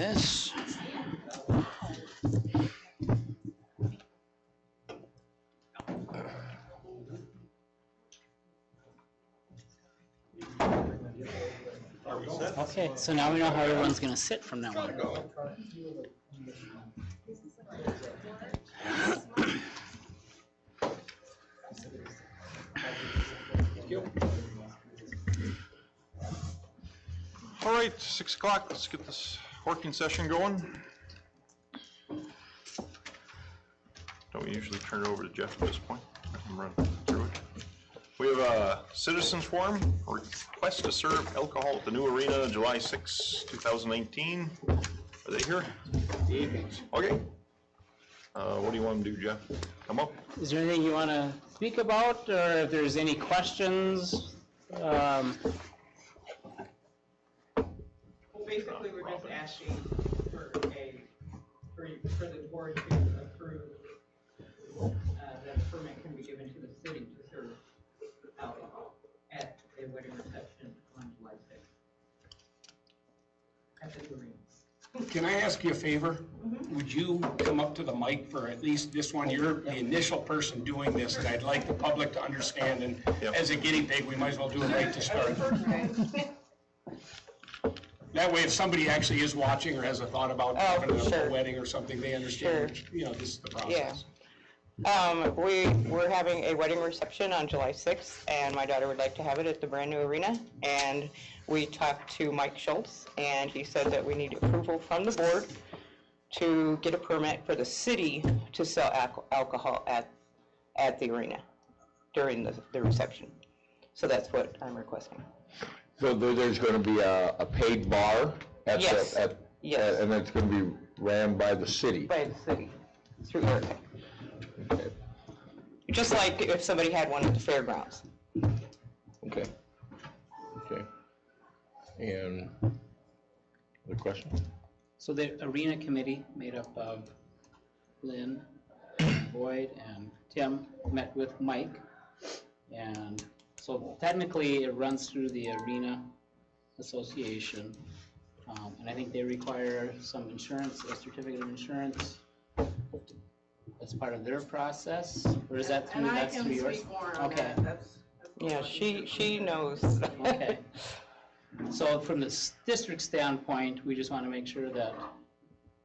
this. Okay, so now we know how everyone's going to sit from now on. All right, 6 o'clock, let's get this working session going. Don't we usually turn it over to Jeff at this point? I'm running through it. We have a citizens forum, request to serve alcohol at the new arena, July 6, 2019. Are they here? Okay. What do you want to do, Jeff? Come up. Is there anything you want to speak about, or if there's any questions? Well, basically, we're just asking for the board to approve that a permit can be given to the city to serve alcohol at a wedding reception on July 6th at the arena. Can I ask you a favor? Mm-hmm. Would you come up to the mic for at least this one? You're the initial person doing this, and I'd like the public to understand, and as a guinea pig, we might as well do it right to start. That way, if somebody actually is watching or has a thought about having a wedding or something, they understand, you know, this is the process. Yeah. We're having a wedding reception on July 6th, and my daughter would like to have it at the brand new arena. And we talked to Mike Schultz, and he said that we need approval from the board to get a permit for the city to sell alcohol at the arena during the reception. So that's what I'm requesting. So there's going to be a paid bar at Yes. Yes. And it's going to be ran by the city. By the city, through Erica. Okay. Just like if somebody had one at the fairgrounds. Okay. Okay. And other question? So the arena committee, made up of Lynn, Boyd, and Tim, met with Mike. And so technically it runs through the Arena Association. And I think they require some insurance, a certificate of insurance as part of their process, or is that through, that's through yours? And I can speak more on Okay. that. That's Yeah, she knows. Okay. So from the district standpoint, we just want to make sure that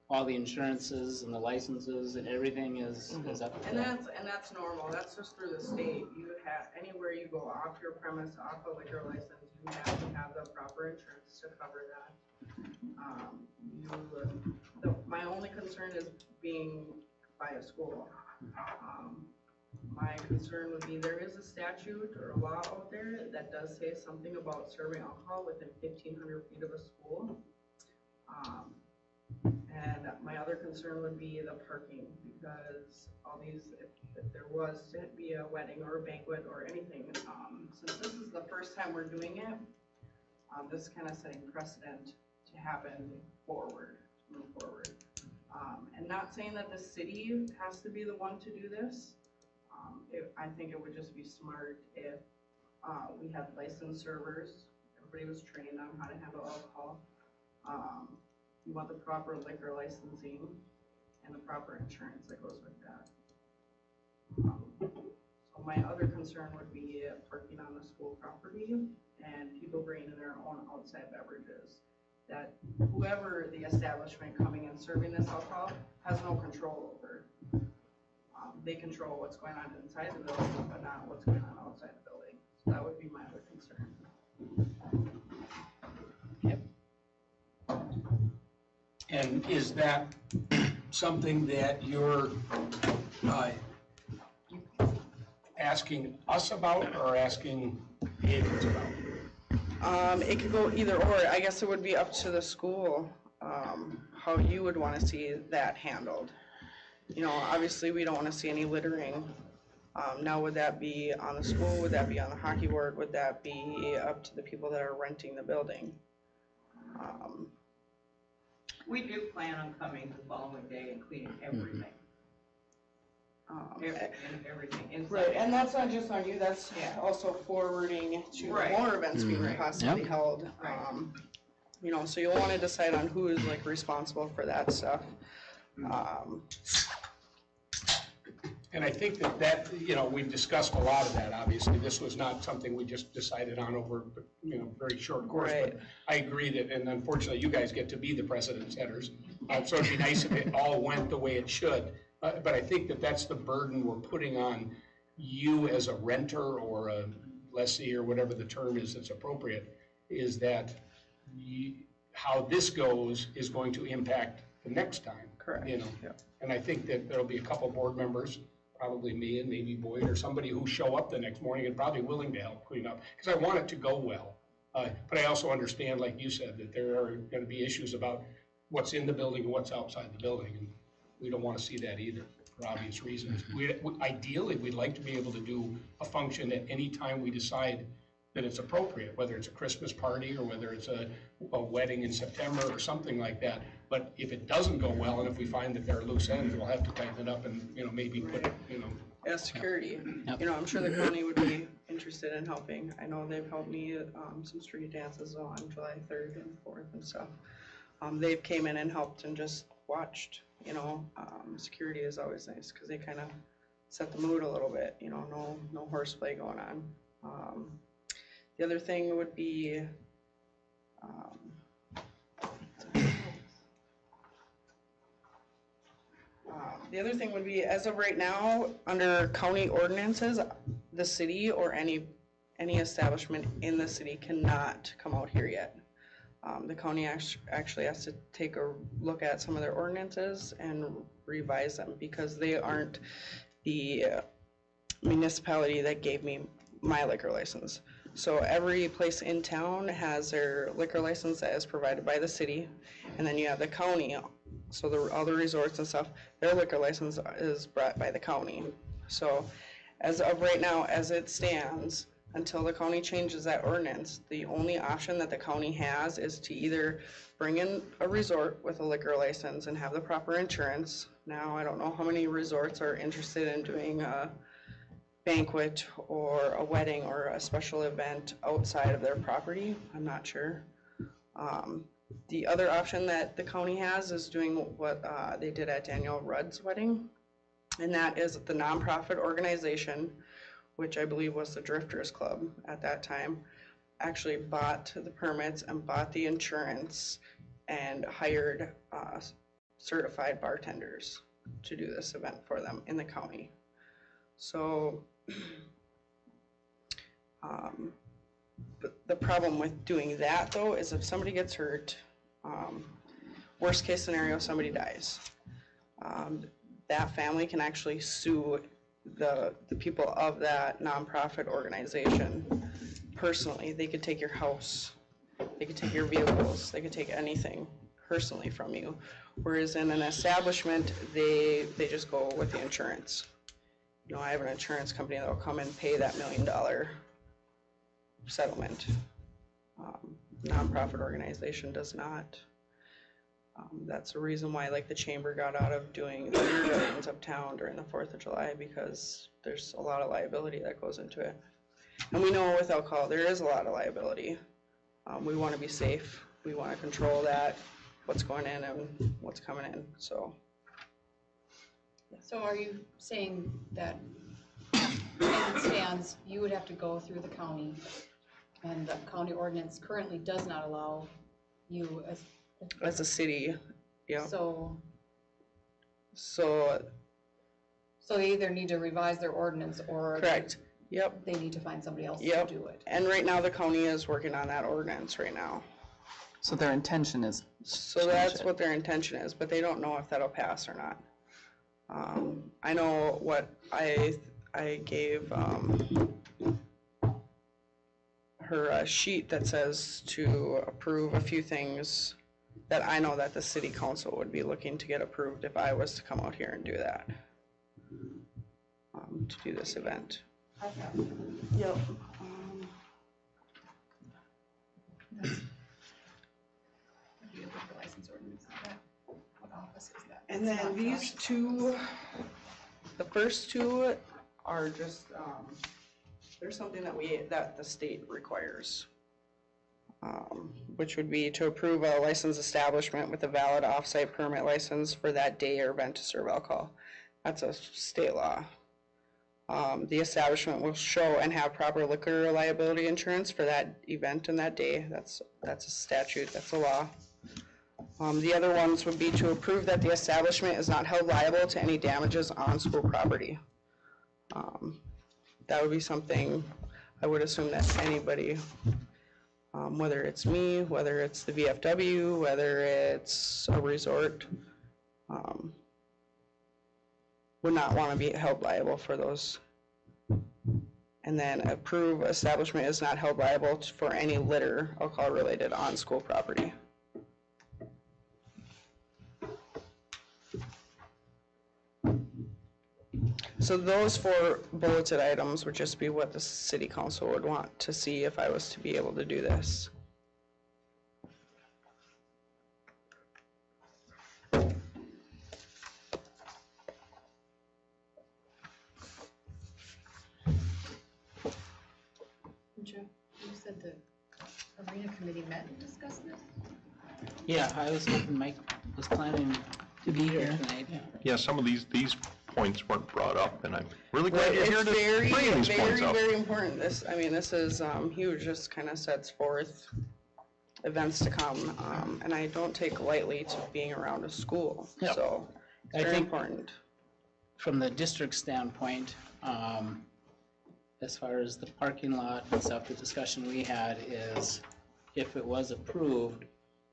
all the insurances and the licenses and everything is up to And that. that's normal. That's just through the state. You have, anywhere you go off your premise, off a liquor license, you have to have the proper insurance to cover that. My only concern is being by a school. My concern would be there is a statute or a law out there that does say something about serving alcohol within 1,500 feet of a school. And my other concern would be the parking, because all these, if there was to be a wedding or a banquet or anything, since this is the first time we're doing it, this is kind of setting precedent to happen forward, to move forward. And not saying that the city has to be the one to do this. I think it would just be smart if we had licensed servers, everybody was trained on how to handle alcohol. You want the proper liquor licensing and the proper insurance that goes with that. So my other concern would be parking on the school property and people bringing their own outside beverages. That whoever the establishment coming and serving this alcohol has no control over. They control what's going on inside the building, but not what's going on outside the building. So that would be my other concern. Yep. And is that something that you're asking us about or asking the agents about? It could go either or. I guess it would be up to the school, how you would want to see that handled. You know, obviously we don't want to see any littering. Now, would that be on the school? Would that be on the hockey board? Would that be up to the people that are renting the building? We do plan on coming the following day and cleaning everything. Everything inside. Right, and that's not just on you, that's also forwarding to more events we could possibly held. You know, so you'll wanna decide on who is like responsible for that stuff. And I think that, you know, we've discussed a lot of that, obviously. This was not something we just decided on over, you know, very short course. Right. But I agree that, and unfortunately, you guys get to be the precedent setters. So it'd be nice if it all went the way it should. But I think that that's the burden we're putting on you as a renter or a lessee or whatever the term is that's appropriate, is that how this goes is going to impact the next time. Correct. You know? Yep. And I think that there'll be a couple board members, probably me and maybe Boyd or somebody who show up the next morning and probably willing to help clean up, because I want it to go well. But I also understand, like you said, that there are going to be issues about what's in the building and what's outside the building, and we don't want to see that either, for obvious reasons. Ideally, we'd like to be able to do a function at any time we decide that it's appropriate, whether it's a Christmas party or whether it's a wedding in September or something like that. But if it doesn't go well, and if we find that there are loose ends, we'll have to tighten it up and, you know, maybe put, you know. As security, Yep. you know, I'm sure the county would be interested in helping. I know they've helped me, some street dances on July 3rd and 4th and stuff. They've came in and helped and just watched, you know, security is always nice, because they kind of set the mood a little bit, you know, no horseplay going on. The other thing would be, as of right now, under county ordinances, the city or any establishment in the city cannot come out here yet. The county actually has to take a look at some of their ordinances and revise them, because they aren't the municipality that gave me my liquor license. So every place in town has their liquor license that is provided by the city, and then you have the county. So all the resorts and stuff, their liquor license is brought by the county. So as of right now, as it stands, until the county changes that ordinance, the only option that the county has is to either bring in a resort with a liquor license and have the proper insurance. Now, I don't know how many resorts are interested in doing a banquet or a wedding or a special event outside of their property. I'm not sure. The other option that the county has is doing what they did at Daniel Rudd's wedding, and that is the nonprofit organization, which I believe was the Drifters Club at that time, actually bought the permits and bought the insurance and hired certified bartenders to do this event for them in the county. So the problem with doing that, though, is if somebody gets hurt, worst case scenario, somebody dies, that family can actually sue the people of that nonprofit organization personally. They could take your house, they could take your vehicles, they could take anything personally from you. Whereas in an establishment, they just go with the insurance. You know, I have an insurance company that will come and pay that $1 million settlement. Nonprofit organization does not. That's the reason why, like, the chamber got out of doing the beer gardens uptown during the 4th of July, because there's a lot of liability that goes into it. And we know with alcohol, there is a lot of liability. We want to be safe. We want to control that, what's going in and what's coming in, so. So are you saying that as it stands, you would have to go through the county, and the county ordinance currently does not allow you As a city, yeah. So So, they either need to revise their ordinance or correct, yep, they need to find somebody else to yep. do it. And right now, the county is working on that ordinance right now. So their intention is So that's what their intention is, but they don't know if that'll pass or not. I know what I gave her a sheet that says to approve a few things that I know that the city council would be looking to get approved if I was to come out here and do that, to do this event. Yep. What office is that? And then these two, the first two are just, there's something that the state requires. which would be to approve a licensed establishment with a valid off-site permit license for that day or event to serve alcohol. That's a state law. The establishment will show and have proper liquor liability insurance for that event and that day. That's a statute, that's a law. The other ones would be to approve that the establishment is not held liable to any damages on school property. That would be something I would assume that anybody, whether it's me, whether it's the VFW, whether it's a resort, would not want to be held liable for those. And then approve establishment is not held liable for any litter, alcohol related on school property. So those 4 bulleted items would just be what the city council would want to see if I was to be able to do this. Jeff, you said the arena committee met and discussed this? Yeah, I was hoping Mike was planning to be here tonight. Yeah, some of these points weren't brought up, and I'm really glad you're here It's to very, bring these points very, up. very important. This is, huge, just kind of sets forth events to come. And I don't take lightly to being around a school, Yep. so it's I very think- important. From the district standpoint, as far as the parking lot and stuff, the discussion we had is, if it was approved,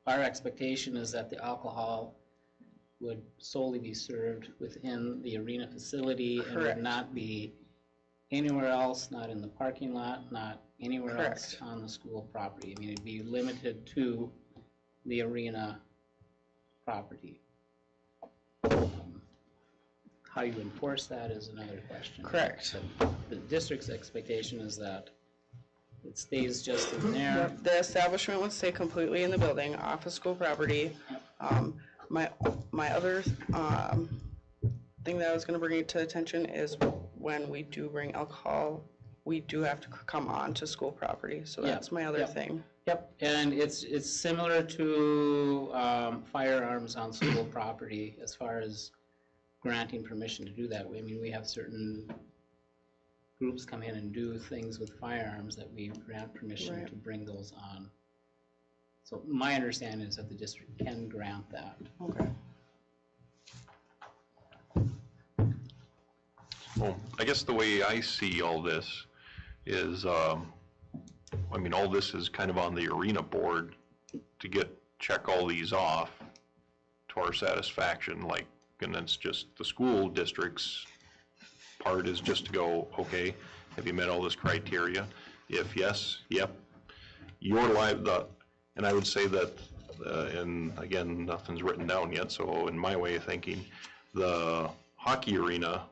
our expectation is that the alcohol would solely be served within the arena facility and would Correct. not be anywhere else, not in the parking lot, not anywhere else Correct. on the school property. I mean, it'd be limited to the arena property. How you enforce that is another question. Correct. But the district's expectation is that it stays just in there. Yep, the establishment would stay completely in the building, off of school property. My other thing that I was gonna bring to attention is when we do bring alcohol, we do have to come on to school property, so Yeah, that's my other yep. thing. Yep, and it's similar to firearms on school property as far as granting permission to do that. I mean, we have certain groups come in and do things with firearms that we grant permission Right. to bring those on. So my understanding is that the district can grant that. Okay. Well, I guess the way I see all this is, I mean, all this is kind of on the arena board to check all these off to our satisfaction, like, and it's just the school district's part is just to go, okay, have you met all this criteria? If yes, yep. And I would say that, and again, nothing's written down yet, so in my way of thinking, the hockey arena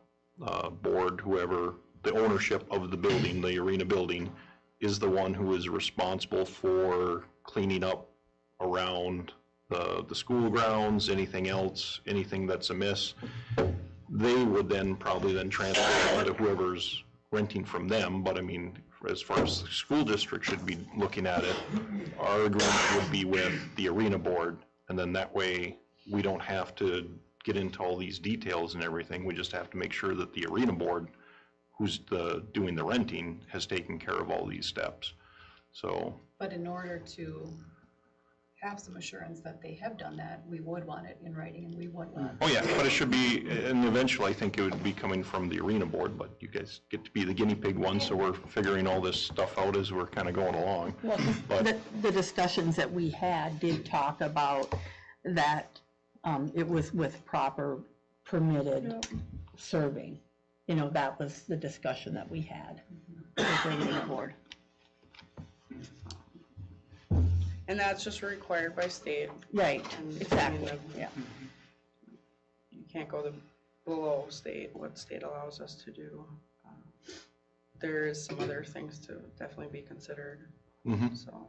board, whoever, the ownership of the building, the arena building, is the one who is responsible for cleaning up around the school grounds, anything else, anything that's amiss. They would then probably transfer it to whoever's renting from them, but I mean, as far as the school district should be looking at it, our agreement would be with the arena board, and then that way, we don't have to get into all these details and everything, we just have to make sure that the arena board, who's doing the renting, has taken care of all these steps, so. But in order to have some assurance that they have done that, we would want it in writing, and we would want. Oh, yeah, but it should be, and eventually I think it would be coming from the arena board, but you guys get to be the guinea pig one, so we're figuring all this stuff out as we're kind of going along. Well, But the discussions that we had did talk about that it was with proper permitted serving. You know, that was the discussion that we had with the arena board. And that's just required by state. Right, And, exactly, I mean, yeah. You can't go below state, what state allows us to do. There is some other things to definitely be considered, Mhm. so.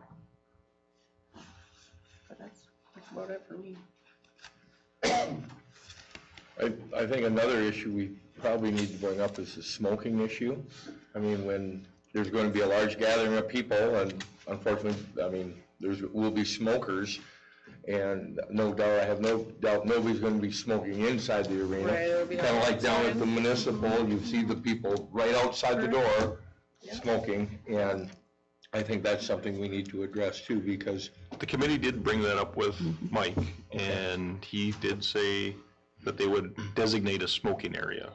But that's about it for me. I think another issue we probably need to bring up is the smoking issue. I mean, when there's going to be a large gathering of people, and unfortunately, I mean, will be smokers, and no doubt, I have no doubt nobody's gonna be smoking inside the arena. Right, it'll be Kinda like down at outside. the municipal, you see the people right outside the door smoking, and I think that's something we need to address too, because The committee did bring that up with Mike, and he did say that they would designate a smoking area.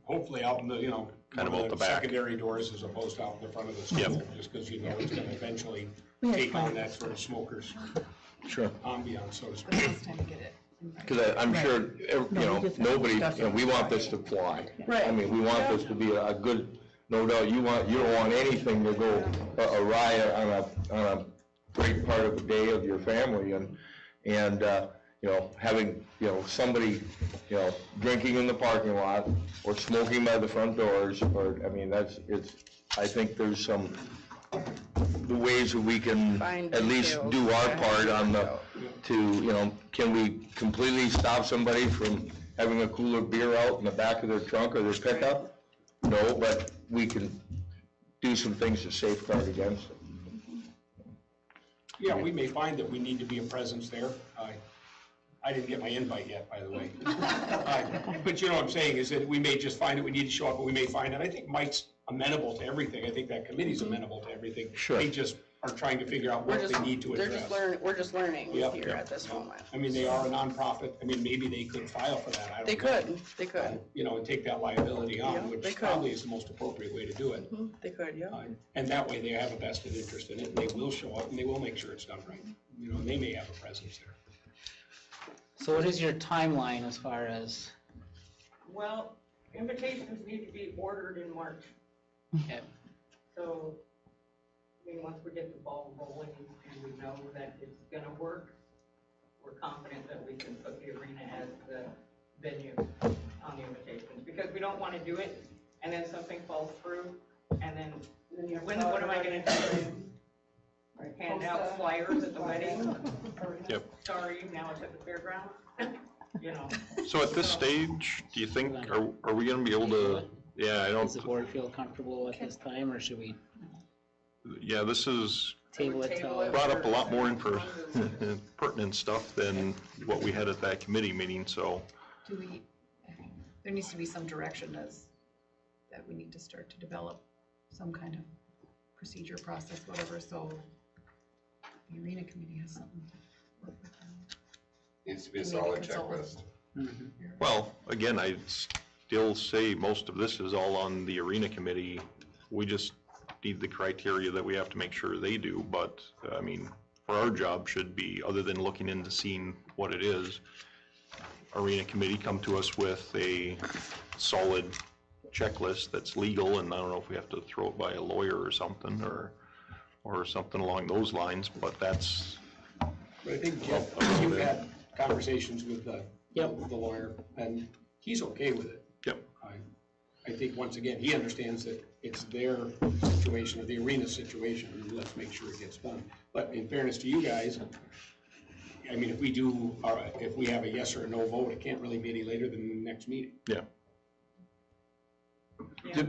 Hopefully out in the, Kind of one out the the back. secondary doors as opposed to out in the front of the school, Yep. just because it's gonna eventually We had take on fun. that sort of smokers sure. ambiance, so to speak. The last time to get it. Because I'm sure, No, we just nobody, discussed we want this to fly. Right. I mean, we want this to be a good, no doubt, you don't want anything to go awry on a great part of the day of your family, and having, somebody, drinking in the parking lot, or smoking by the front doors, or, I mean, I think there's the ways that we can Fine at least details. do our Yeah. part can we completely stop somebody from having a cooler beer out in the back of their trunk or their pickup? No, but we can do some things to safeguard against it. Yeah, we may find that we need to be a presence there. I didn't get my invite yet, by the way. But you know what I'm saying, is that we may just find that we need to show up, but we may find, and I think Mike's amenable to everything. I think that committee's amenable to everything. Sure. They just are trying to figure out We're what just, they need to they're address. just learning, we're just learning Yep. here at this moment. I mean, they are a nonprofit. I mean, maybe they could file for that. I don't know. They could, And take that liability Yeah, on, they which could. probably is the most appropriate way to do it. they could, yeah. And that way they have a vested interest in it, and they will show up, and they will make sure it's done right. And they may have a presence there. So what is your timeline as far as, Well, invitations need to be ordered in March, okay, so, I mean, once we get the ball rolling and we know that it's gonna work, we're confident that we can put the arena as the venue on the invitations, because we don't wanna do it, and then something falls through, and then, what am I gonna do? Hand out flyers at the wedding? Yep. Sorry, now it's at the fairground, So at this stage, do you think, are we gonna be able to, yeah, I does the don't, board feel comfortable at this time, or should we yeah, this is table it till? brought up a lot more pertinent stuff than what we had at that committee meeting, so. There needs to be some direction that we need to start to develop some kind of procedure, process, whatever, so the arena committee has something to work with. Needs to be a And maybe solid consult. checklist. Mhm. Well, again, I still say most of this is all on the arena committee. We just need the criteria that we have to make sure they do, but, I mean, for our job should be, other than looking into seeing what it is, arena committee come to us with a solid checklist that's legal, and I don't know if we have to throw it by a lawyer or something, or something along those lines, but that's, But I think, Jeff, you've had conversations with the lawyer, and he's okay with it. yep. I think, once again, he understands that it's their situation, or the arena situation, and let's make sure it gets done. But in fairness to you guys, I mean, if we have a yes or a no vote, it can't really be any later than the next meeting. Yeah. Yeah,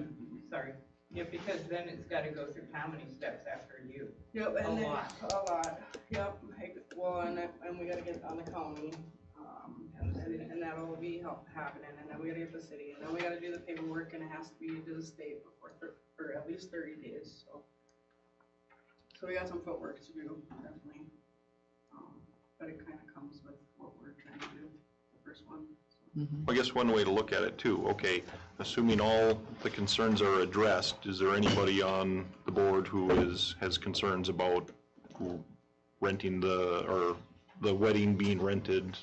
sorry. Yeah, because then it's gotta go through how many steps after you? Yep, and A then, lot. a lot, yep, well, and we gotta get on the county, and that'll be happening, and then we gotta get the city, and then we gotta do the paperwork, and it has to be to the state before, for at least 30 days, so. So we got some footwork to do, definitely, but it kinda comes with what we're trying to do, the first one. I guess one way to look at it too, okay, assuming all the concerns are addressed, is there anybody on the board who has concerns about renting or the wedding being rented,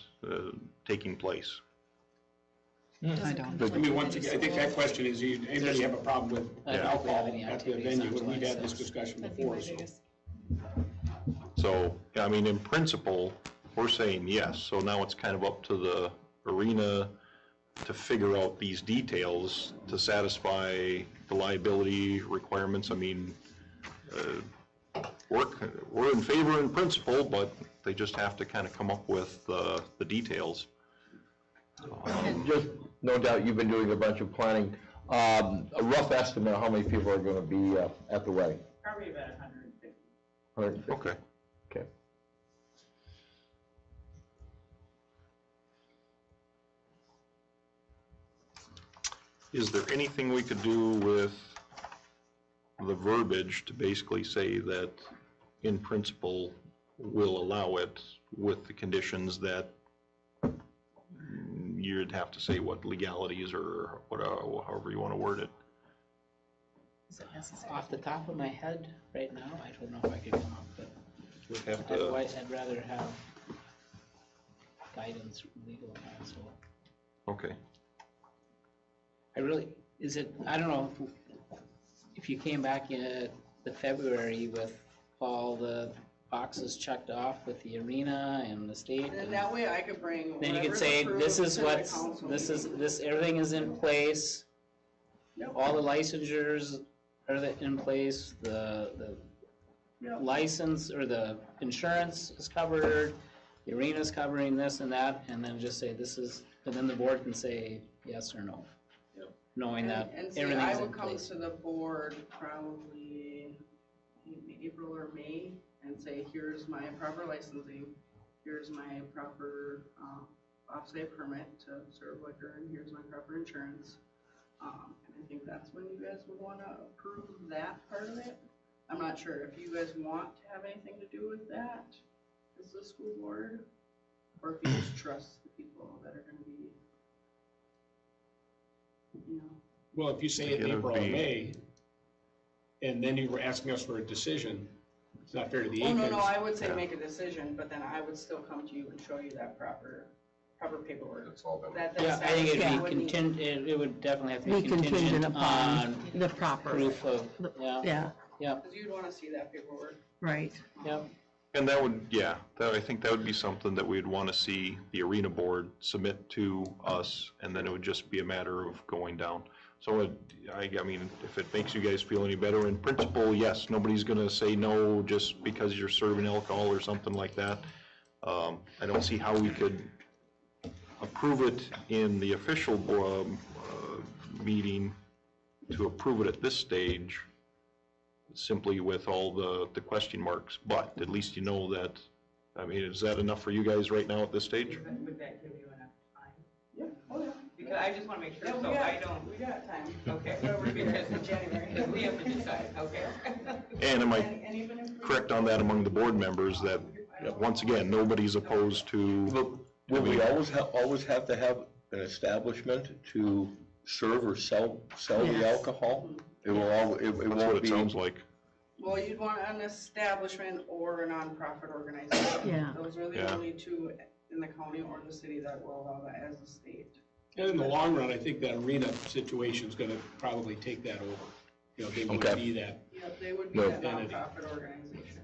taking place? I don't. I mean, once again, I think that question is, anybody have a problem with I don't think we have alcohol any at the activities on venue? And we've July had this 6th. discussion That'd be before, my so. biggest. So, yeah, I mean, in principle, we're saying yes, so now it's kind of up to the arena to figure out these details to satisfy the liability requirements. I mean, we're in favor in principle, but they just have to kind of come up with the details. Just, no doubt you've been doing a bunch of planning. A rough estimate of how many people are gonna be at the wedding? Probably about 150. 150? Okay. is there anything we could do with the verbiage to basically say that in principle we'll allow it with the conditions that you'd have to say what legalities or whatever, however you want to word it? Is it necessary? Off the top of my head, right now, I don't know if I could come up with, We'd have to, otherwise I'd rather have guidance from legal counsel. okay. I really, is it, I don't know if you came back in the February with all the boxes checked off with the arena and the state. And then that way I could bring Then you could whatever's say, approved this is to the what's, council this, everything is in place. Yep. All the licensures are in place, the Yep. license or the insurance is covered, the arena's covering this and that, and then just say this is, and then the board can say yes or no. Yep. Knowing that And see, everything's I in would come place. to the board probably in April or May and say, here's my proper licensing, here's my proper off-site permit to serve liquor, and here's my proper insurance. And I think that's when you guys would wanna approve that part of it. I'm not sure if you guys want to have anything to do with that as the school board, or if you just trust the people that are gonna be, you know. Well, if you say it in It would April or be- May, and then you were asking us for a decision, it's not fair to the Oh, Aikens. no, I would say Yeah. make a decision, but then I would still come to you and show you that proper paperwork. It's all done. That Yeah, I think it'd that be would need- contingent, it would definitely have to Be be contingent contingent upon on the proper, proof of, yeah, yeah, Cause you'd wanna see that paperwork. right. yeah. And that would, yeah, I think that would be something that we'd want to see the arena board submit to us, and then it would just be a matter of going down. So I mean, if it makes you guys feel any better, in principle, yes, nobody's gonna say no just because you're serving alcohol or something like that. I don't see how we could approve it in the official meeting to approve it at this stage, simply with all the question marks, but at least you know that, I mean, is that enough for you guys right now at this stage? Would that give you enough time? Yeah, oh yeah. Because I just want to make sure, Yeah, so I don't, we got time. okay. Yeah, we're good in January. Because we have to decide, okay. And am I And even if we- correct on that among the board members, that, once again, nobody's opposed to, Will we always have to have an establishment to serve or sell the Yes. alcohol? It will it that's what won't it be. sounds like. Well, you'd want an establishment or a nonprofit organization. Yeah. Those are the Yeah. only two in the county or the city that will allow that as a state. And in the long run, I think that arena situation's gonna probably take that over. You know, they would Okay. be that, Yep, they would be No. that nonprofit organization.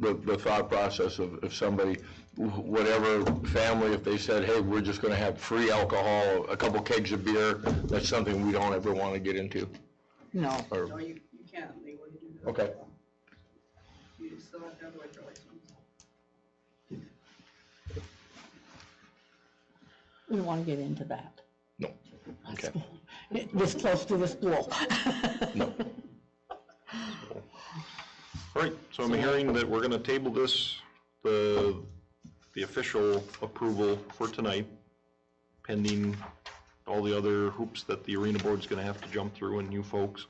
The thought process of if somebody, whatever family, if they said, hey, we're just gonna have free alcohol, a couple kegs of beer, that's something we don't ever wanna get into. No, Or, No, you can't legally do that. okay. You still have to have a liquor license. we don't want to get into that. No. Okay. This close to the school. No. All right, so I'm hearing that we're gonna table this, the official approval for tonight, pending all the other hoops that the arena board's gonna have to jump through and you folks.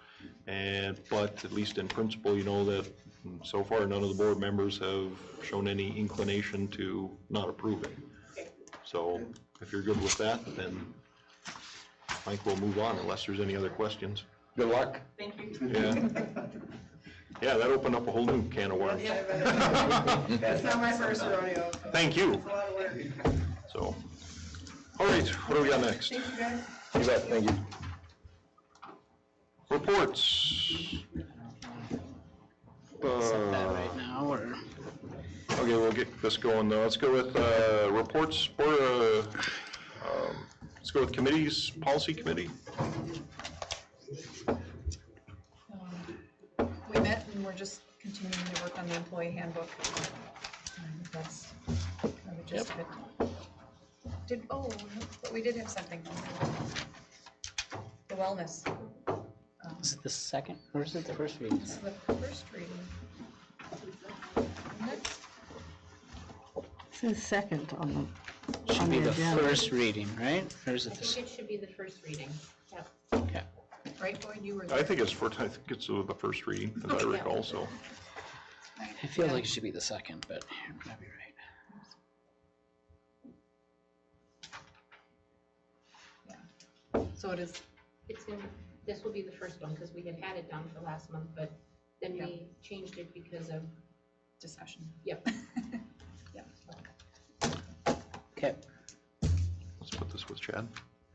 But at least in principle, you know that so far, none of the board members have shown any inclination to not approve it. So if you're good with that, then I think we'll move on unless there's any other questions. Good luck. Thank you. Yeah. Yeah, that opened up a whole new can of worms. That's not my first rodeo. Thank you. It's a lot of work. So, all right, what do we got next? Thank you guys. You bet, thank you. Reports. Set that right now, or? Okay, we'll get this going though. Let's go with reports. Let's go with committees, policy committee. We met and we're just continuing to work on the employee handbook. That's kind of the gist of it. But we did have something. The wellness. Is it the second, or is it the first reading? It's the first reading. Isn't it? It says second on Should be the the agenda. first reading, right? Or is I it the, think it should be the first reading. Yep. okay. Right, Boyd, you were I there. think it's the first reading, as I recall, so. I feel like it should be the second, but you're probably right. So this will be the first one, because we had it down for last month, but then we changed it because of, Discussion. yep. Yep. Okay. Let's put this with Chad.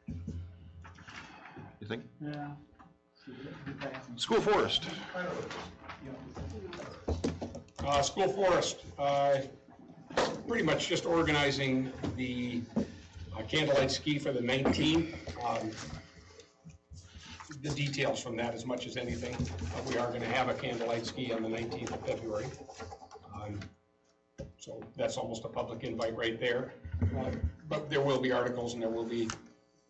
You think? Yeah. School forest. School forest, pretty much just organizing the candlelight ski for the 19th. The details from that as much as anything. We are going to have a candlelight ski on the 19th of February. So that's almost a public invite right there. But there will be articles and there will be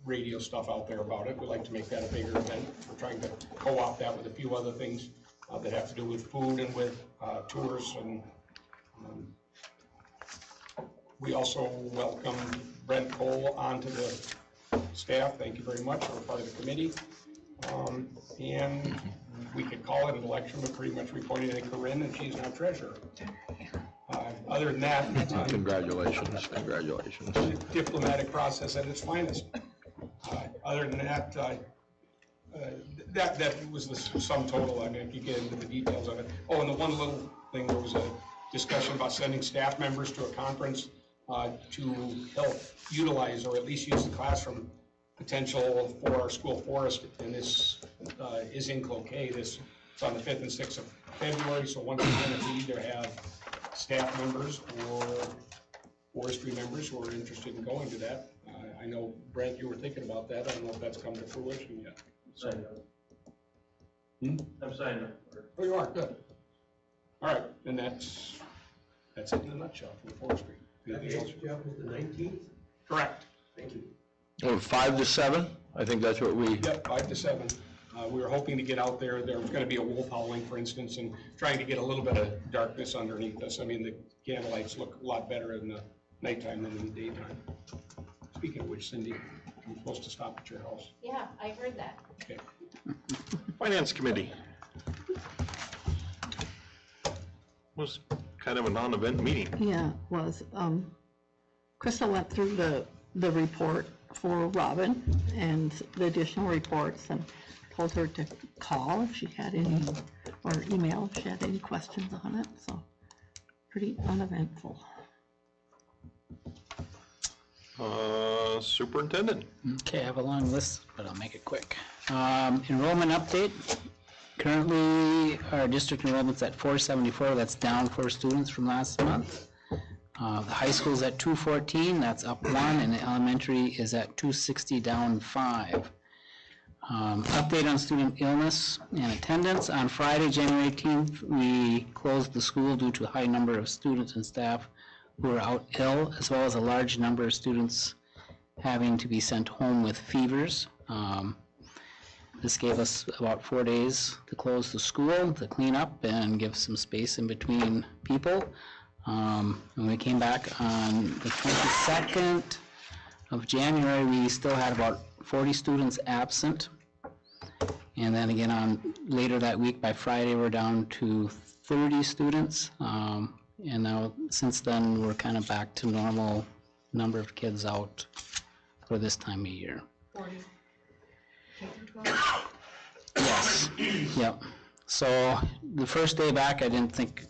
radio stuff out there about it. We'd like to make that a bigger event. We're trying to co-opt that with a few other things that have to do with food and with tours. And we also welcomed Brent Cole onto the staff. Thank you very much. We're part of the committee. And we could call it an election, but pretty much we pointed at Corinne and she's now treasurer. Other than that, Congratulations, congratulations. diplomatic process at its finest. Other than that, that was the sum total. I mean, if you get into the details of it. Oh, and the one little thing, there was a discussion about sending staff members to a conference to help utilize or at least use the classroom potential for our school forest, and this is in Cloquet. It's on the 5th and 6th of February, so once again, if we either have staff members or forestry members who are interested in going to that. I know, Brent, you were thinking about that. I don't know if that's come to fruition yet. So. I'm signing up. Oh, you are, good. All right, and that's it in a nutshell for the forestry. Anything else? Jeff, is the 19th? Correct. Thank you. Or 5 to 7, I think that's what we, Yep, 5 to 7. We were hoping to get out there. There was going to be a wolf howling, for instance, and trying to get a little bit of darkness underneath us. I mean, the candlelights look a lot better in the nighttime than in the daytime. Speaking of which, Cindy, I'm supposed to stop at your house. Yeah, I heard that. Okay. Finance committee. Was kind of a non-event meeting. Yeah, it was. Crystal went through the report for Robin and the additional reports and told her to call if she had any, or email if she had any questions on it, so pretty uneventful. Superintendent. Okay, I have a long list, but I'll make it quick. Enrollment update. Currently, our district enrollment's at 474. That's down 4 students from last month. The high school's at 214. That's up 1, and the elementary is at 260, down 5. Update on student illness and attendance. On Friday, January 18th, we closed the school due to a high number of students and staff who were out ill, as well as a large number of students having to be sent home with fevers. This gave us about 4 days to close the school, to clean up and give some space in between people. When we came back on the 22nd of January, we still had about 40 students absent. And then again, on later that week, by Friday, we're down to 30 students. And now, since then, we're kind of back to normal number of kids out for this time of year. 40. K through 12? Yes, yep. So the first day back, I didn't think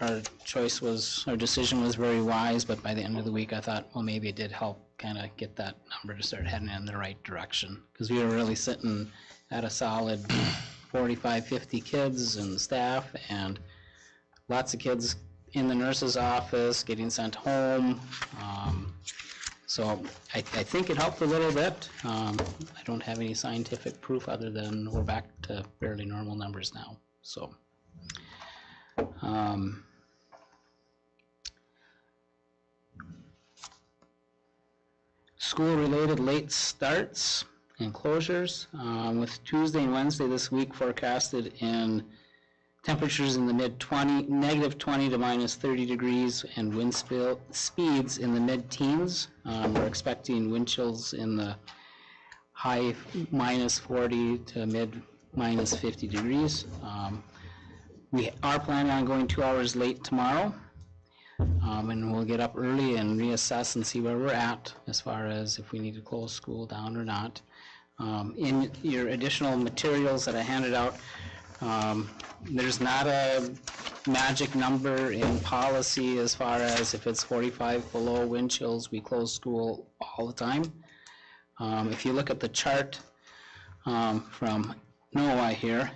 our decision was very wise, but by the end of the week, I thought, well, maybe it did help kind of get that number to start heading in the right direction. Because we were really sitting at a solid 45, 50 kids and staff, and lots of kids in the nurse's office getting sent home. So I think it helped a little bit. I don't have any scientific proof other than we're back to fairly normal numbers now. So school-related late starts and closures, with Tuesday and Wednesday this week forecasted in temperatures in the negative 20 to minus 30 degrees, and wind speeds in the mid-teens. We're expecting wind chills in the high minus 40 to mid minus 50 degrees. We are planning on going 2 hours late tomorrow, and we'll get up early and reassess and see where we're at as far as if we need to close school down or not. In your additional materials that I handed out, there's not a magic number in policy as far as if it's 45 below wind chills, we close school all the time. If you look at the chart from NOAA here,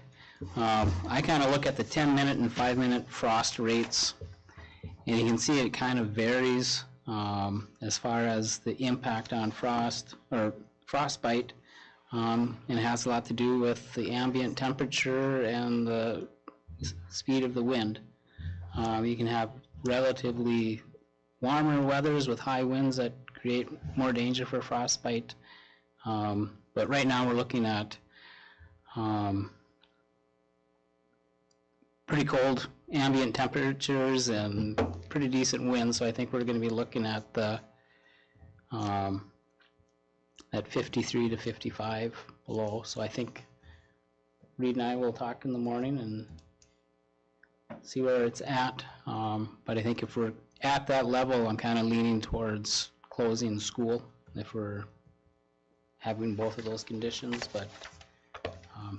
I kind of look at the 10-minute and 5-minute frost rates, and you can see it kind of varies as far as the impact on frost or frostbite, and it has a lot to do with the ambient temperature and the speed of the wind. You can have relatively warmer weathers with high winds that create more danger for frostbite, but right now we're looking at pretty cold ambient temperatures and pretty decent winds, so I think we're going to be looking at the at 53 to 55 below. So I think Reed and I will talk in the morning and see where it's at. But I think if we're at that level, I'm kind of leaning towards closing school if we're having both of those conditions. But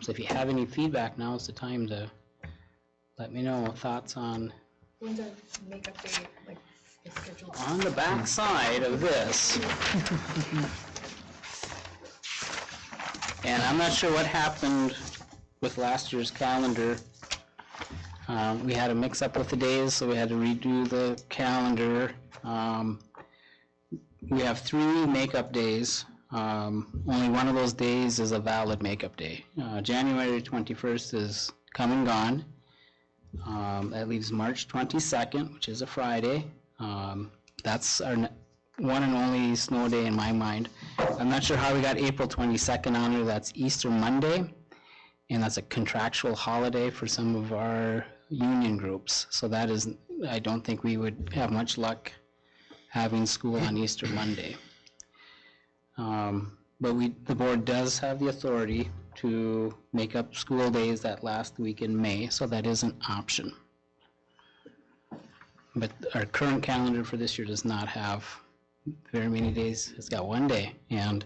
so if you have any feedback, now is the time to let me know. Thoughts on? When's our makeup day, like, is scheduled? On the back side of this. And I'm not sure what happened with last year's calendar. We had a mix-up with the days, so we had to redo the calendar. We have 3 makeup days. Only one of those days is a valid makeup day. January 21st is come and gone. That leaves March 22nd, which is a Friday. That's our one and only snow day in my mind. I'm not sure how we got April 22nd on there. That's Easter Monday, and that's a contractual holiday for some of our union groups. So that is, I don't think we would have much luck having school on Easter Monday. But the board does have the authority to make up school days that last week in May, so that is an option. But our current calendar for this year does not have very many days. It's got 1 day, and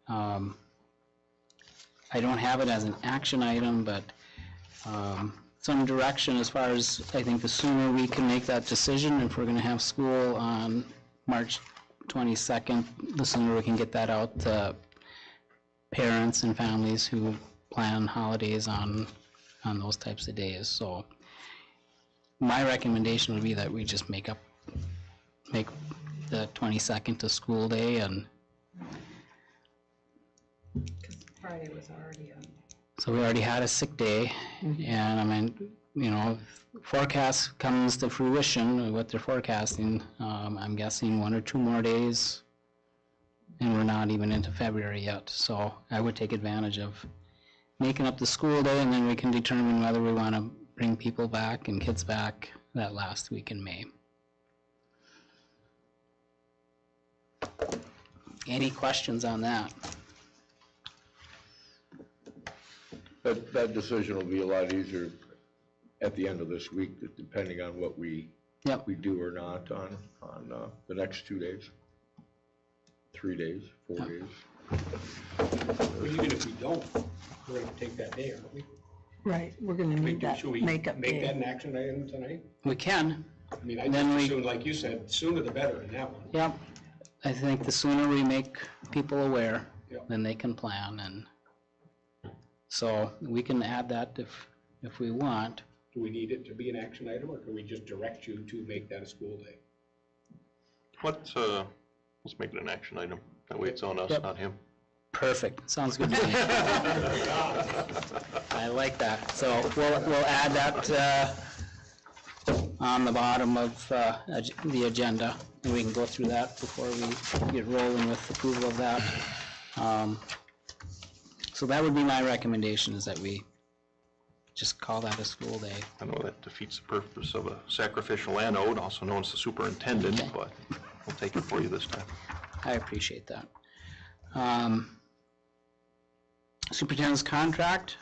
I don't have it as an action item, but some direction as far as I think the sooner we can make that decision, if we're going to have school on March 22nd, the sooner we can get that out to parents and families who plan holidays on those types of days. So my recommendation would be that we just make the 22nd a school day, and Because Friday was already a... so we already had a sick day, and I mean, you know, if forecast comes to fruition, what they're forecasting, I'm guessing 1 or 2 more days, and we're not even into February yet. So I would take advantage of making up the school day, and then we can determine whether we want to bring people back and kids back that last week in May. Any questions on that? That decision will be a lot easier at the end of this week, depending on what we do or not on the next 2 days, 3 days, 4 days. But even if we don't, we're gonna take that day, aren't we? Right, we're gonna need that Should we makeup make that day. an action item tonight? We can. I mean, I Then just we- assumed, like you said, sooner the better in that one. Yep. I think the sooner we make people aware, Yep. then they can plan, and so we can add that if we want. Do we need it to be an action item, or can we just direct you to make that a school day? Let's make it an action item. That way it's on us, Yep. not him. Perfect, sounds good to me. I like that. So we'll add that on the bottom of the agenda, and we can go through that before we get rolling with approval of that. So that would be my recommendation, is that we just call that a school day. I know that defeats the purpose of a sacrificial anode, also known as the superintendent, but we'll take it for you this time. I appreciate that. Superintendent's contract,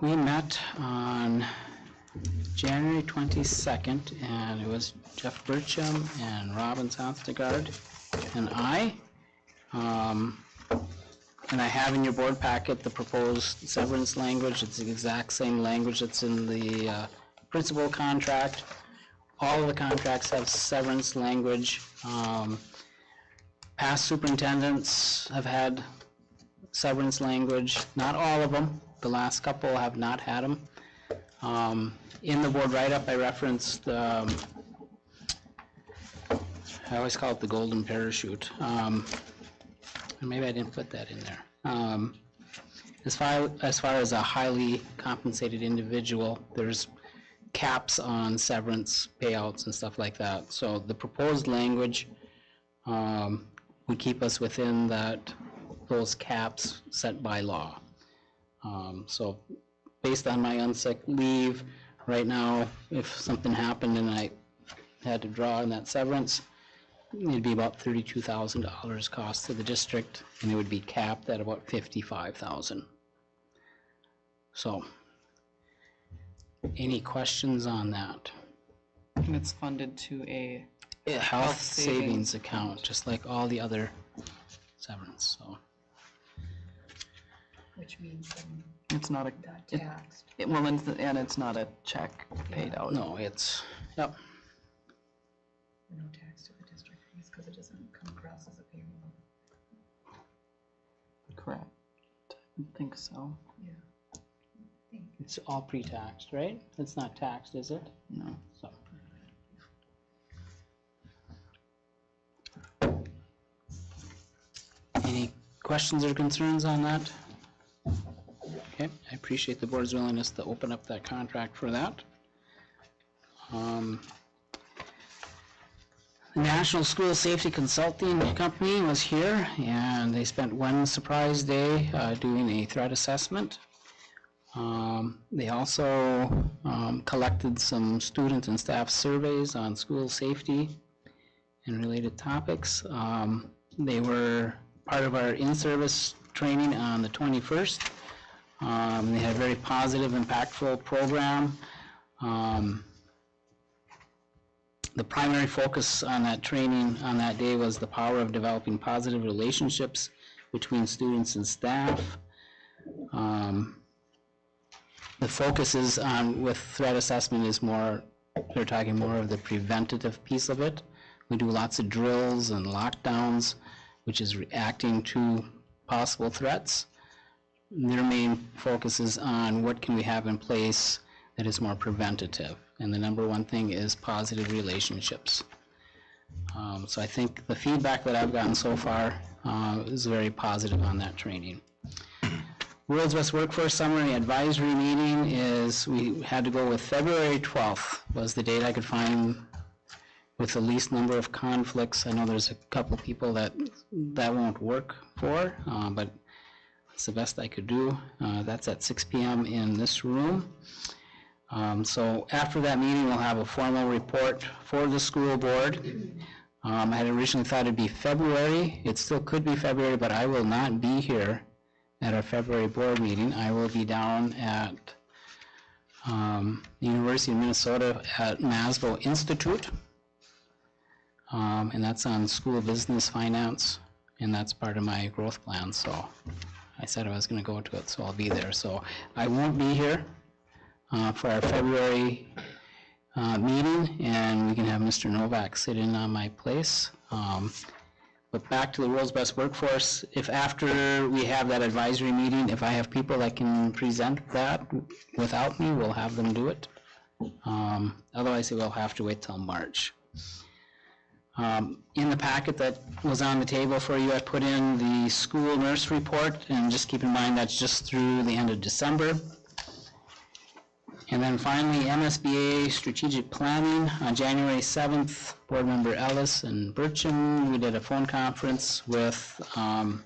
we met on January 22nd, and it was Jeff Burcham and Robin Sanstegard and I. And I have in your board packet the proposed severance language. It's the exact same language that's in the principal contract. All of the contracts have severance language. Past superintendents have had severance language. Not all of them. The last couple have not had them. In the board write-up, I referenced, I always call it the golden parachute. Maybe I didn't put that in there. As far as a highly compensated individual, there's caps on severance payouts and stuff like that. So the proposed language would keep us within those caps set by law. So based on my unsick leave, right now, if something happened and I had to draw on that severance, it'd be about $32,000 cost to the district, and it would be capped at about $55,000. So, any questions on that? And it's funded to a Health savings account, just like all the other severance, so. Which means it's not a, not it, taxed. well, and it's not a check paid out. No, it's, yep. No tax to the district fees because it doesn't come across as a payroll. Correct. I think so. Yeah. It's all pre-taxed, right? It's not taxed, is it? No. So. Any questions or concerns on that? Okay, I appreciate the board's willingness to open up that contract for that. The National School Safety Consulting Company was here, and they spent one surprise day doing a threat assessment. They also collected some student and staff surveys on school safety and related topics. They were part of our in-service training on the 21st. They had a very positive, impactful program. The primary focus on that training on that day was the power of developing positive relationships between students and staff. The focus is on, with threat assessment, is more, they're talking more of the preventative piece of it. We do lots of drills and lockdowns, which is reacting to possible threats. Their main focus is on what can we have in place that is more preventative. And the number one thing is positive relationships. So I think the feedback that I've gotten so far is very positive on that training. World's Best Workforce Summary Advisory Meeting is, we had to go with February 12th was the date I could find with the least number of conflicts. I know there's a couple people that won't work for, but it's the best I could do. That's at 6 p.m. in this room. So after that meeting, we'll have a formal report for the school board. I had originally thought it'd be February. It still could be February, but I will not be here at our February board meeting. I will be down at the University of Minnesota at Maslow Institute. And that's on school business finance, and that's part of my growth plan. So I said I was going to go to it, so I'll be there. So I won't be here for our February meeting, and we can have Mr. Novak sit in on my place. But back to the World's Best Workforce, if after we have that advisory meeting, if I have people that can present that without me, we'll have them do it. Otherwise, we'll have to wait till March. In the packet that was on the table for you, I put in the school nurse report, and just keep in mind that's just through the end of December. And then finally, MSBA strategic planning. On January 7th, Board Member Ellis and Burcham, we did a phone conference with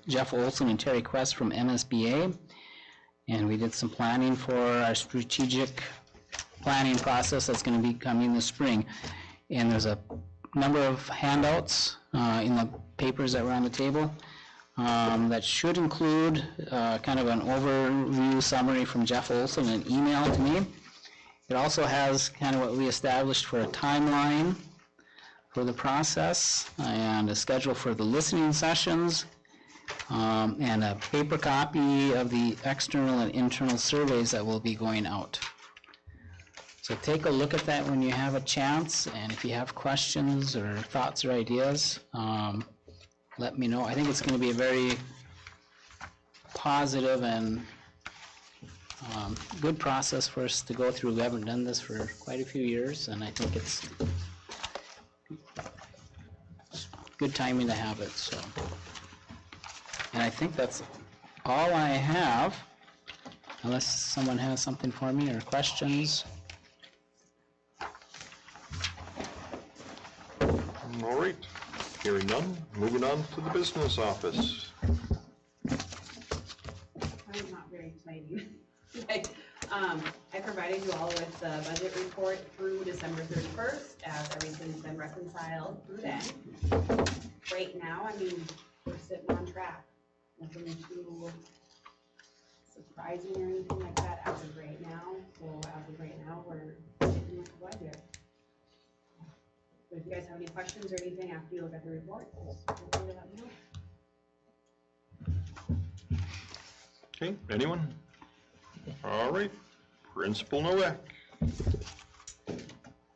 Jeff Olson and Terry Quest from MSBA. And we did some planning for our strategic planning process that's going to be coming this spring. And there's a number of handouts in the papers that were on the table that should include kind of an overview summary from Jeff Olson, an email to me. It also has kind of what we established for a timeline for the process and a schedule for the listening sessions and a paper copy of the external and internal surveys that will be going out. So take a look at that when you have a chance, and if you have questions or thoughts or ideas, let me know. I think it's going to be a very positive and good process for us to go through. We haven't done this for quite a few years, and I think it's good timing to have it. So, and I think that's all I have, unless someone has something for me or questions. All right, hearing none, moving on to the business office. Probably not very exciting. I provided you all with the budget report through December 31st, as everything's been reconciled through then. Right now, I mean, we're sitting on track. Nothing too surprising or anything like that as of right now. So as of right now, we're sticking with the budget. But if you guys have any questions or anything after you look at the report, just feel free to let me know. Okay, anyone? All right, Principal Nowak.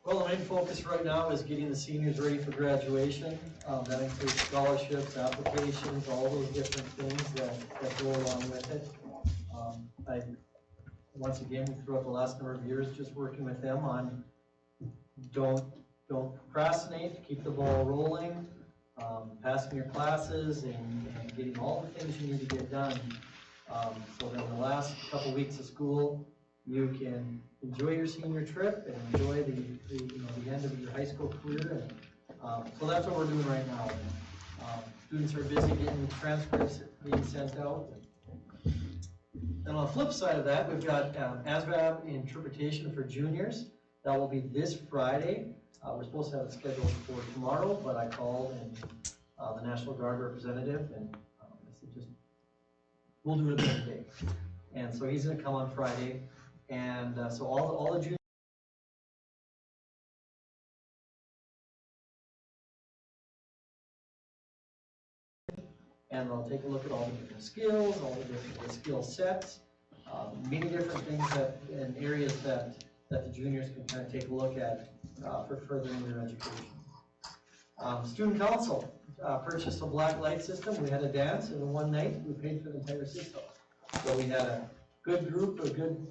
Well, the main focus right now is getting the seniors ready for graduation. That includes scholarships, applications, all those different things that go along with it. Once again, throughout the last number of years, just working with them on don't procrastinate, keep the ball rolling, passing your classes and getting all the things you need to get done. So that in the last couple weeks of school, you can enjoy your senior trip and enjoy the end of your high school career. And so that's what we're doing right now. Students are busy getting transcripts being sent out. And on the flip side of that, we've got ASVAB interpretation for juniors. That will be this Friday. We're supposed to have it scheduled for tomorrow, but I called and the National Guard representative, and I said just, we'll do it another day. And so he's gonna come on Friday, and so all the juniors and they'll take a look at all the different skills, all the different skill sets, many different things and areas that the juniors can kind of take a look at for furthering their education. Student council purchased a black light system. We had a dance, and in one night we paid for the entire system. So we had a good group, a good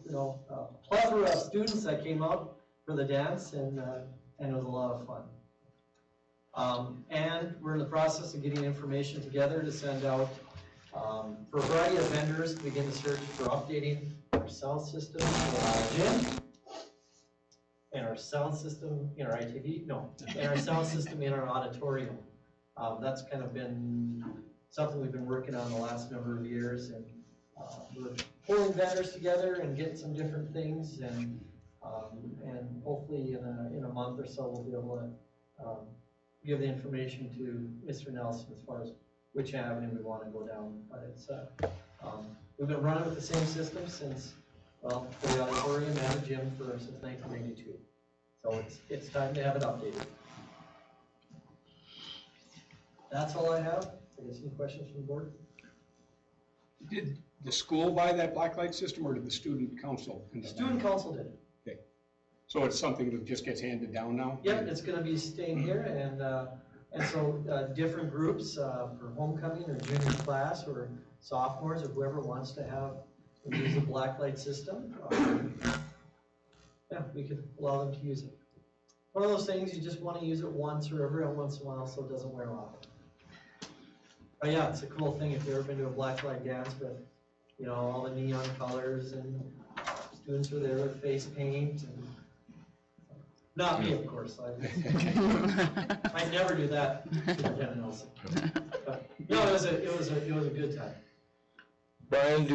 plethora of students that came out for the dance, and it was a lot of fun. And we're in the process of getting information together to send out for a variety of vendors to begin to search for updating our sound system in our gym, and our sound system in our and our sound system in our auditorium. That's kind of been something we've been working on the last number of years, and we're pulling vendors together and getting some different things, and hopefully in a month or so we'll be able to give the information to Mr. Nelson as far as which avenue we want to go down. But it's we've been running with the same system since, well, for the auditorium and the gym since 1992. So it's time to have it updated. That's all I have. I guess any questions from the board? Did the school buy that black light system, or did the student council? Student council did. Okay. So it's something that just gets handed down now? Yep, it's going to be staying here, and so different groups for homecoming or junior class or sophomores or whoever wants to use a black light system. Yeah, we could allow them to use it. One of those things, you just want to use it once or every once in a while so it doesn't wear off. But yeah, it's a cool thing if you've ever been to a black light dance with, all the neon colors and students are there with face paint and, not me, of course, I'd never do that, Superintendent Nelson. But, no, it was a good time. Brian,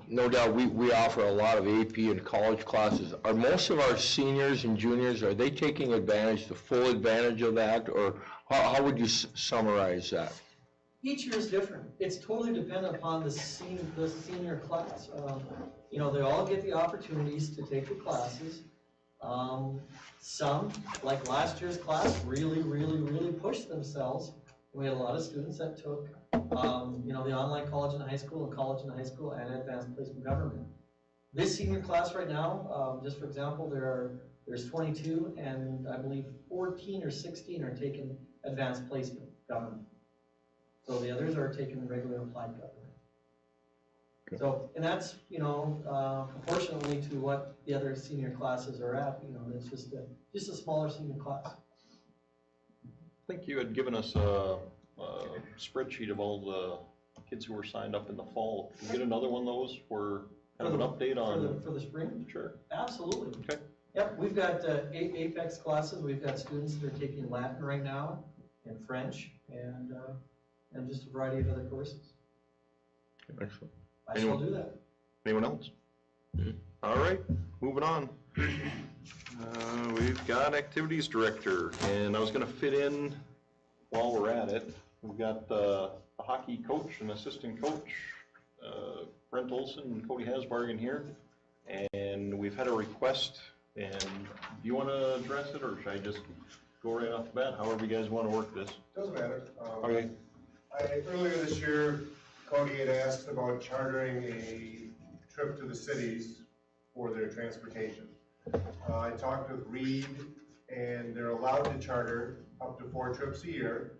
no doubt, we offer a lot of AP and college classes. Are most of our seniors and juniors, are they taking advantage, the full advantage of that? Or how would you summarize that? Each year is different. It's totally dependent upon the senior class. You know, they all get the opportunities to take the classes. Some, like last year's class, really pushed themselves. We had a lot of students that took, you know, the online college and high school, and advanced placement government. This senior class right now, just for example, there's 22, and I believe 14 or 16 are taking advanced placement government. So the others are taking regular applied government. So, and that's, you know, proportionally to what the other senior classes are at, you know, it's just a smaller senior class. I think you had given us a spreadsheet of all the kids who were signed up in the fall. Can we get another one of those for kind of an update on? For the spring? Sure. Absolutely. Okay. Yep, we've got 8 Apex classes. We've got students that are taking Latin right now, and French, and just a variety of other courses. Excellent. I shall do that. Anyone else? All right, moving on. We've got activities director, and I was gonna fit in while we're at it. We've got the hockey coach and assistant coach, Brent Olson and Cody Hasbargen here. And we've had a request, and do you wanna address it, or should I just go right off the bat? However you guys wanna work this. Doesn't matter. Okay. Earlier this year, Cody had asked about chartering a trip to the cities for their transportation. I talked with Reed, and they're allowed to charter up to 4 trips a year.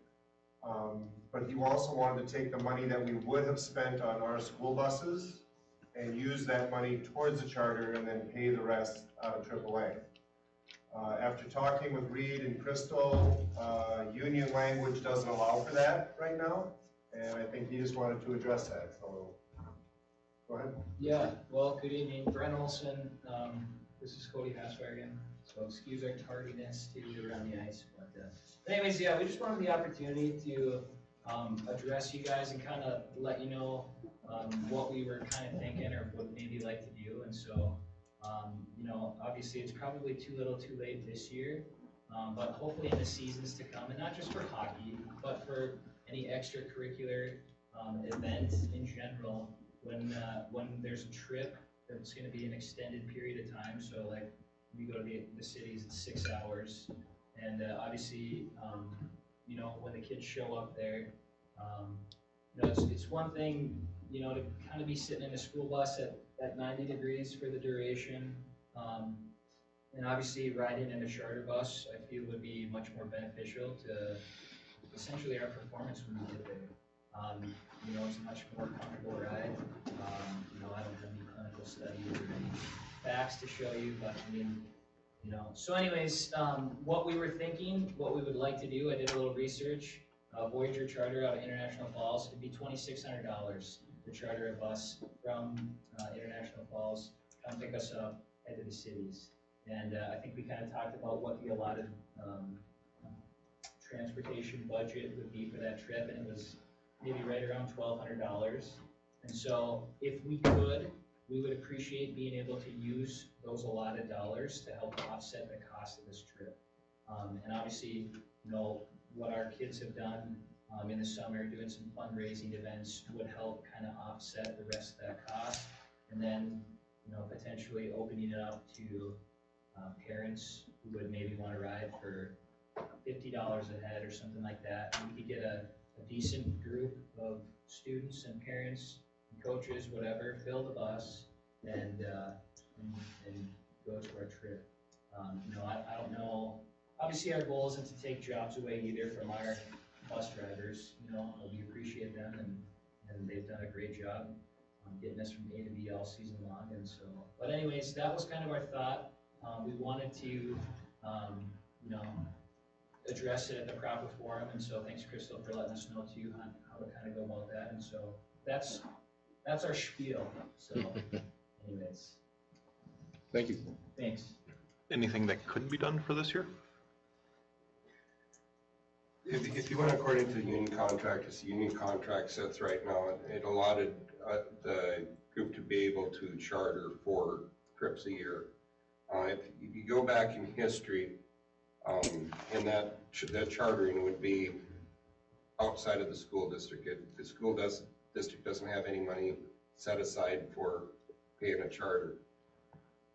But he also wanted to take the money that we would have spent on our school buses and use that money towards the charter and then pay the rest out of AAA. After talking with Reed and Crystal, union language doesn't allow for that right now, and I think he just wanted to address that, so go ahead. Yeah, well, good evening, Brent Olson, this is Cody Hasbargen, so excuse our tardiness to you around the ice, but anyways, yeah, we just wanted the opportunity to address you guys and kind of let you know what we were kind of thinking or would maybe like to do, and so you know, obviously it's probably too little too late this year, but hopefully in the seasons to come, and not just for hockey, but for any extracurricular event in general, when there's a trip that's going to be an extended period of time, so like we go to the cities, it's 6 hours, and obviously, you know, when the kids show up there, you know, it's one thing, you know, to kind of be sitting in a school bus at 90 degrees for the duration, and obviously riding in a charter bus, I feel would be much more beneficial to essentially our performance when we get there. You know, it's a much more comfortable ride. You know, I don't have any clinical studies or any facts to show you, but I mean, you know. So anyways, what we were thinking, what we would like to do, I did a little research. Voyager charter out of International Falls, it'd be $2,600 to charter a bus from International Falls, come pick us up, head to the cities. And I think we kind of talked about what the allotted transportation budget would be for that trip, and it was maybe right around $1,200. And so if we could, we would appreciate being able to use those allotted dollars to help offset the cost of this trip. And obviously, you know, what our kids have done in the summer, doing some fundraising events would help kind of offset the rest of that cost. And then, you know, potentially opening it up to parents who would maybe want to ride for $50 a head or something like that. We could get a decent group of students and parents and coaches, whatever, fill the bus and go to our trip. You know, I don't know. Obviously, our goal isn't to take jobs away either from our bus drivers. You know, we appreciate them, and they've done a great job getting us from A to B all season long. And so, but anyways, that was kind of our thought. We wanted to, you know, address it at the proper forum, and so thanks, Crystal, for letting us know too how to kind of go about that. And so that's our spiel. So, anyways. Thank you. Thanks. Anything that could be done for this year? If you went according to the union contract, as the union contract sets right now, it allotted the group to be able to charter 4 trips a year. If you go back in history, and that chartering would be outside of the school district. The school district doesn't have any money set aside for paying a charter.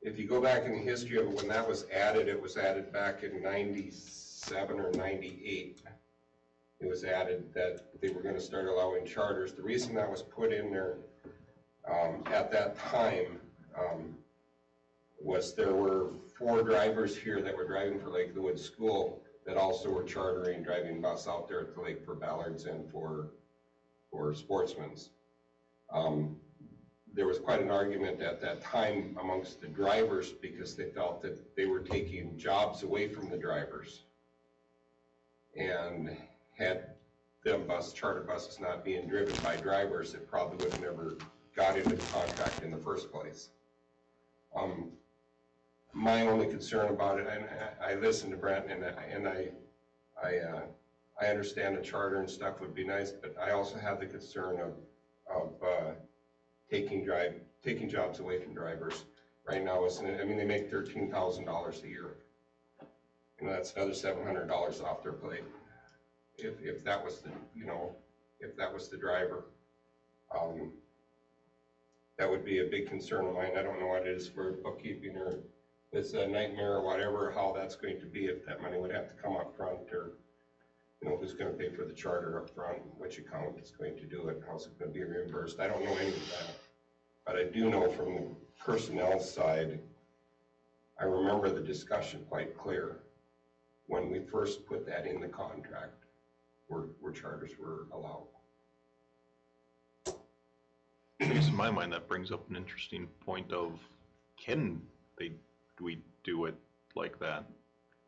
If you go back in the history of when that was added, it was added back in 97 or 98. It was added that they were going to start allowing charters. The reason that was put in there at that time was there were 4 drivers here that were driving for Lake of the Woods School that also were chartering, driving bus out there at the lake for Ballards and for sportsmen's. There was quite an argument at that time amongst the drivers because they felt that they were taking jobs away from the drivers. And had them charter buses not being driven by drivers, it probably would have never got into the contract in the first place. My only concern about it, and I listened to Brent, and I understand a charter and stuff would be nice, but I also have the concern of taking jobs away from drivers. Right now, I mean, they make $13,000 a year. You know, that's another $700 off their plate. If that was the driver, that would be a big concern of mine. I don't know what it is for bookkeeping or it's a nightmare or whatever, how that's going to be, if that money would have to come up front, or, you know, who's gonna pay for the charter up front, which account is going to do it, how's it gonna be reimbursed. I don't know any of that. But I do know from the personnel side, I remember the discussion quite clear when we first put that in the contract, where charters were allowed. I guess in my mind, that brings up an interesting point of, do we do it like that?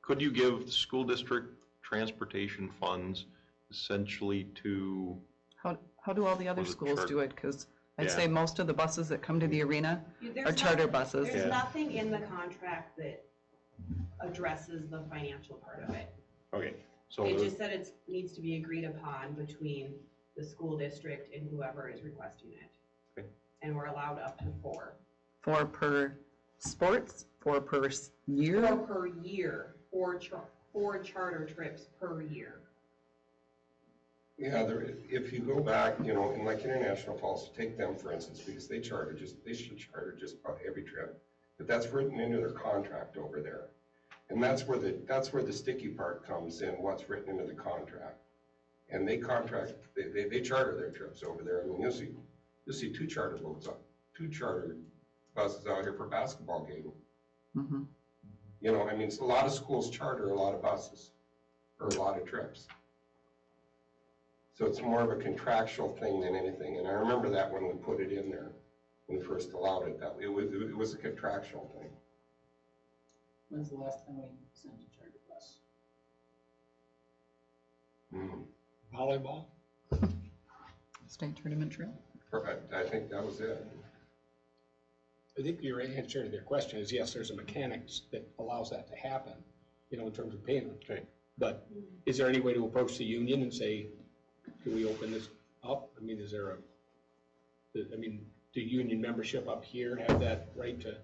Could you give the school district transportation funds essentially to? How do all the other schools do it? Because I'd say Yeah. most of the buses that come to the arena There's are charter nothing- buses. There's nothing in the contract that addresses the financial part of it. Okay, so It just said it needs to be agreed upon between the school district and whoever is requesting it. Okay. And we're allowed up to 4. 4 per sports, 4 per year? 4 per year, 4 charter trips per year. Yeah, if you go back, you know, in like International Falls, take them for instance, because they should charter just about every trip. But that's written into their contract over there. And that's where the sticky part comes in, what's written into the contract. And they charter their trips over there. I mean, you'll see 2 charter buses out here for basketball game. Mm-hmm. You know, I mean, a lot of schools charter a lot of buses or a lot of trips. So it's more of a contractual thing than anything. And I remember that when we put it in there, when we first allowed it, that it was a contractual thing. When's the last time we sent a charter bus? Volleyball? State tournament trail? I think that was it. I think your answer to their question is yes, there's a mechanics that allows that to happen, you know, in terms of payment. Okay. But is there any way to approach the union and say, can we open this up? I mean, do union membership up here have that right to?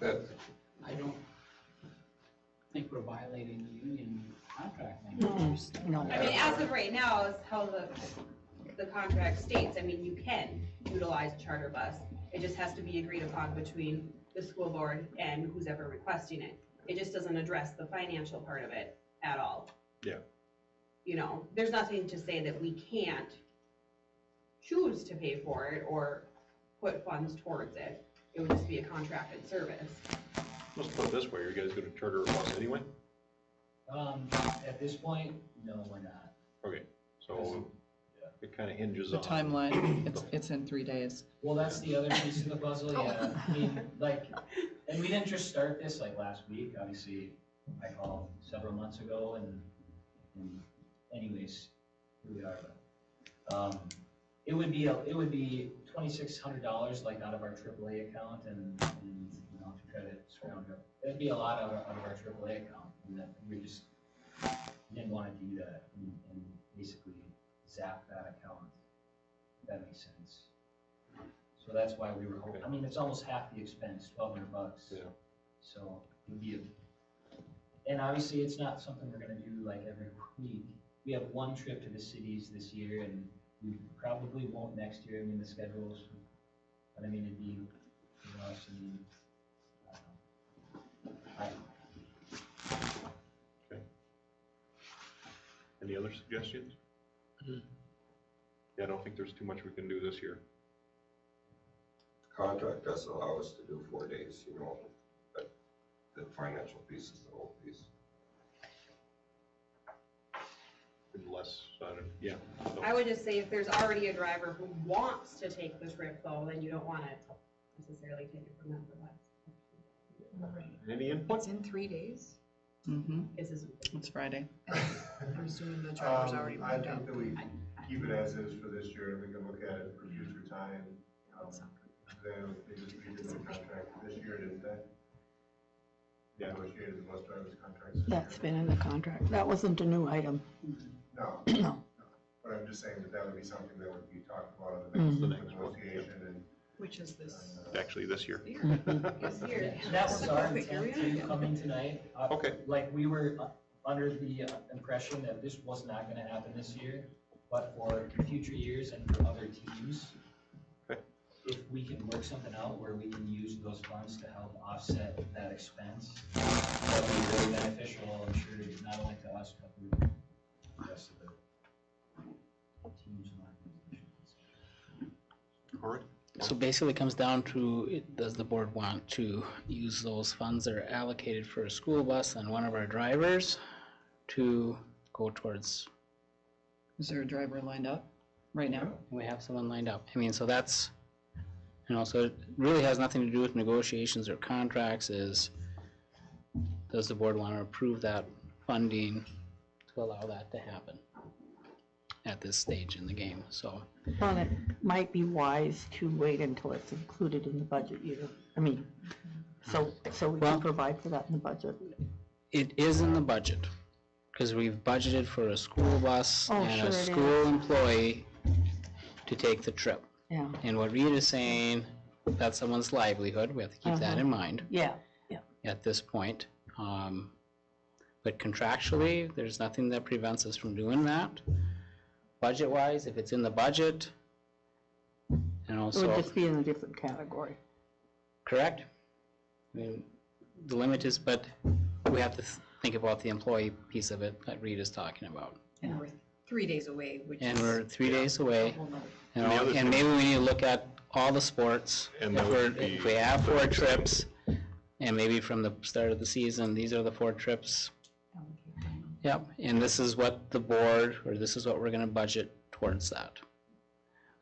I don't think we're violating the union contract. No. I mean, as of right now, is how the contract states. I mean, you can utilize a charter bus. It just has to be agreed upon between the school board and who's ever requesting it. It just doesn't address the financial part of it at all. Yeah. You know, there's nothing to say that we can't choose to pay for it or put funds towards it. It would just be a contracted service. Let's put it this way, are you guys gonna charter a bus anyway? At this point, no, we're not. Okay, so it kinda hinges The on. timeline, it's in 3 days. Well, that's the other piece of the puzzle, yeah. I mean, like, and we didn't just start this like last week, obviously, I called several months ago and anyways, here we are. But, it would be $2,600 like out of our AAA account and you know, to try to scrounge up. It'd be a lot out of our AAA account, and that we just didn't want to do that and basically zap that account, if that makes sense. So that's why we were hoping, I mean, it's almost half the expense, $1,200. Yeah. So it would be and obviously it's not something we're gonna do like every week. We have one trip to the cities this year and we probably won't next year. I mean, the schedules, but I mean, it'd be, you know, some, I don't know. Okay. Any other suggestions? Yeah, I don't think there's too much we can do this year. Contract does allow us to do 4 days, you know, but the financial piece is the whole piece. Unless, yeah. So. I would just say if there's already a driver who wants to take the trip though, then you don't want to necessarily take it from them for that. Any input? It's in 3 days? Mm-hmm. It's Friday. I'm assuming the driver's already I moved out. think that we keep it as is for this year, and we can look at it for future time. Then they just redid the contract this year, didn't they? Yeah, negotiated the bus driver's contracts this year. That's been in the contract. That wasn't a new item. No. No. But I'm just saying that that would be something that would be talked about in the next negotiation and. Which is this? Actually, this year. This year. That was our intent to coming tonight. Okay. Like, we were under the impression that this was not gonna happen this year, but for future years and for other teams, okay, if we can work something out where we can use those funds to help offset that expense, that would be very beneficial, I'm sure, not only to us, but to the rest of the teams and organizations. All right. So basically it comes down to, does the board want to use those funds that are allocated for a school bus and one of our drivers to go towards? Is there a driver lined up right now? We have someone lined up. I mean, so that's, you know, so it really has nothing to do with negotiations or contracts. Is, does the board want to approve that funding to allow that to happen at this stage in the game? So. Well, it might be wise to wait until it's included in the budget year. I mean, so we can provide for that in the budget. It is in the budget, because we've budgeted for a school bus and sure a it school employee to take the trip. Yeah. And what Rita's saying, that's someone's livelihood, we have to keep that in mind Yeah, yeah. at this point. But contractually, there's nothing that prevents us from doing that. Budget-wise, if it's in the budget, and It also. would just be in a different category. Correct? I mean, the limit is, but we have to think about the employee piece of it that Rita's talking about. And we're 3 days away, which is. And we're 3 days away. a whole nother- You And the know, other and thing- maybe we need to look at all the sports. And If that we're, would be if we have 4 very trips, and maybe from the start of the season, these are the 4 trips. Yep, and this is what the board, or this is what we're gonna budget towards that.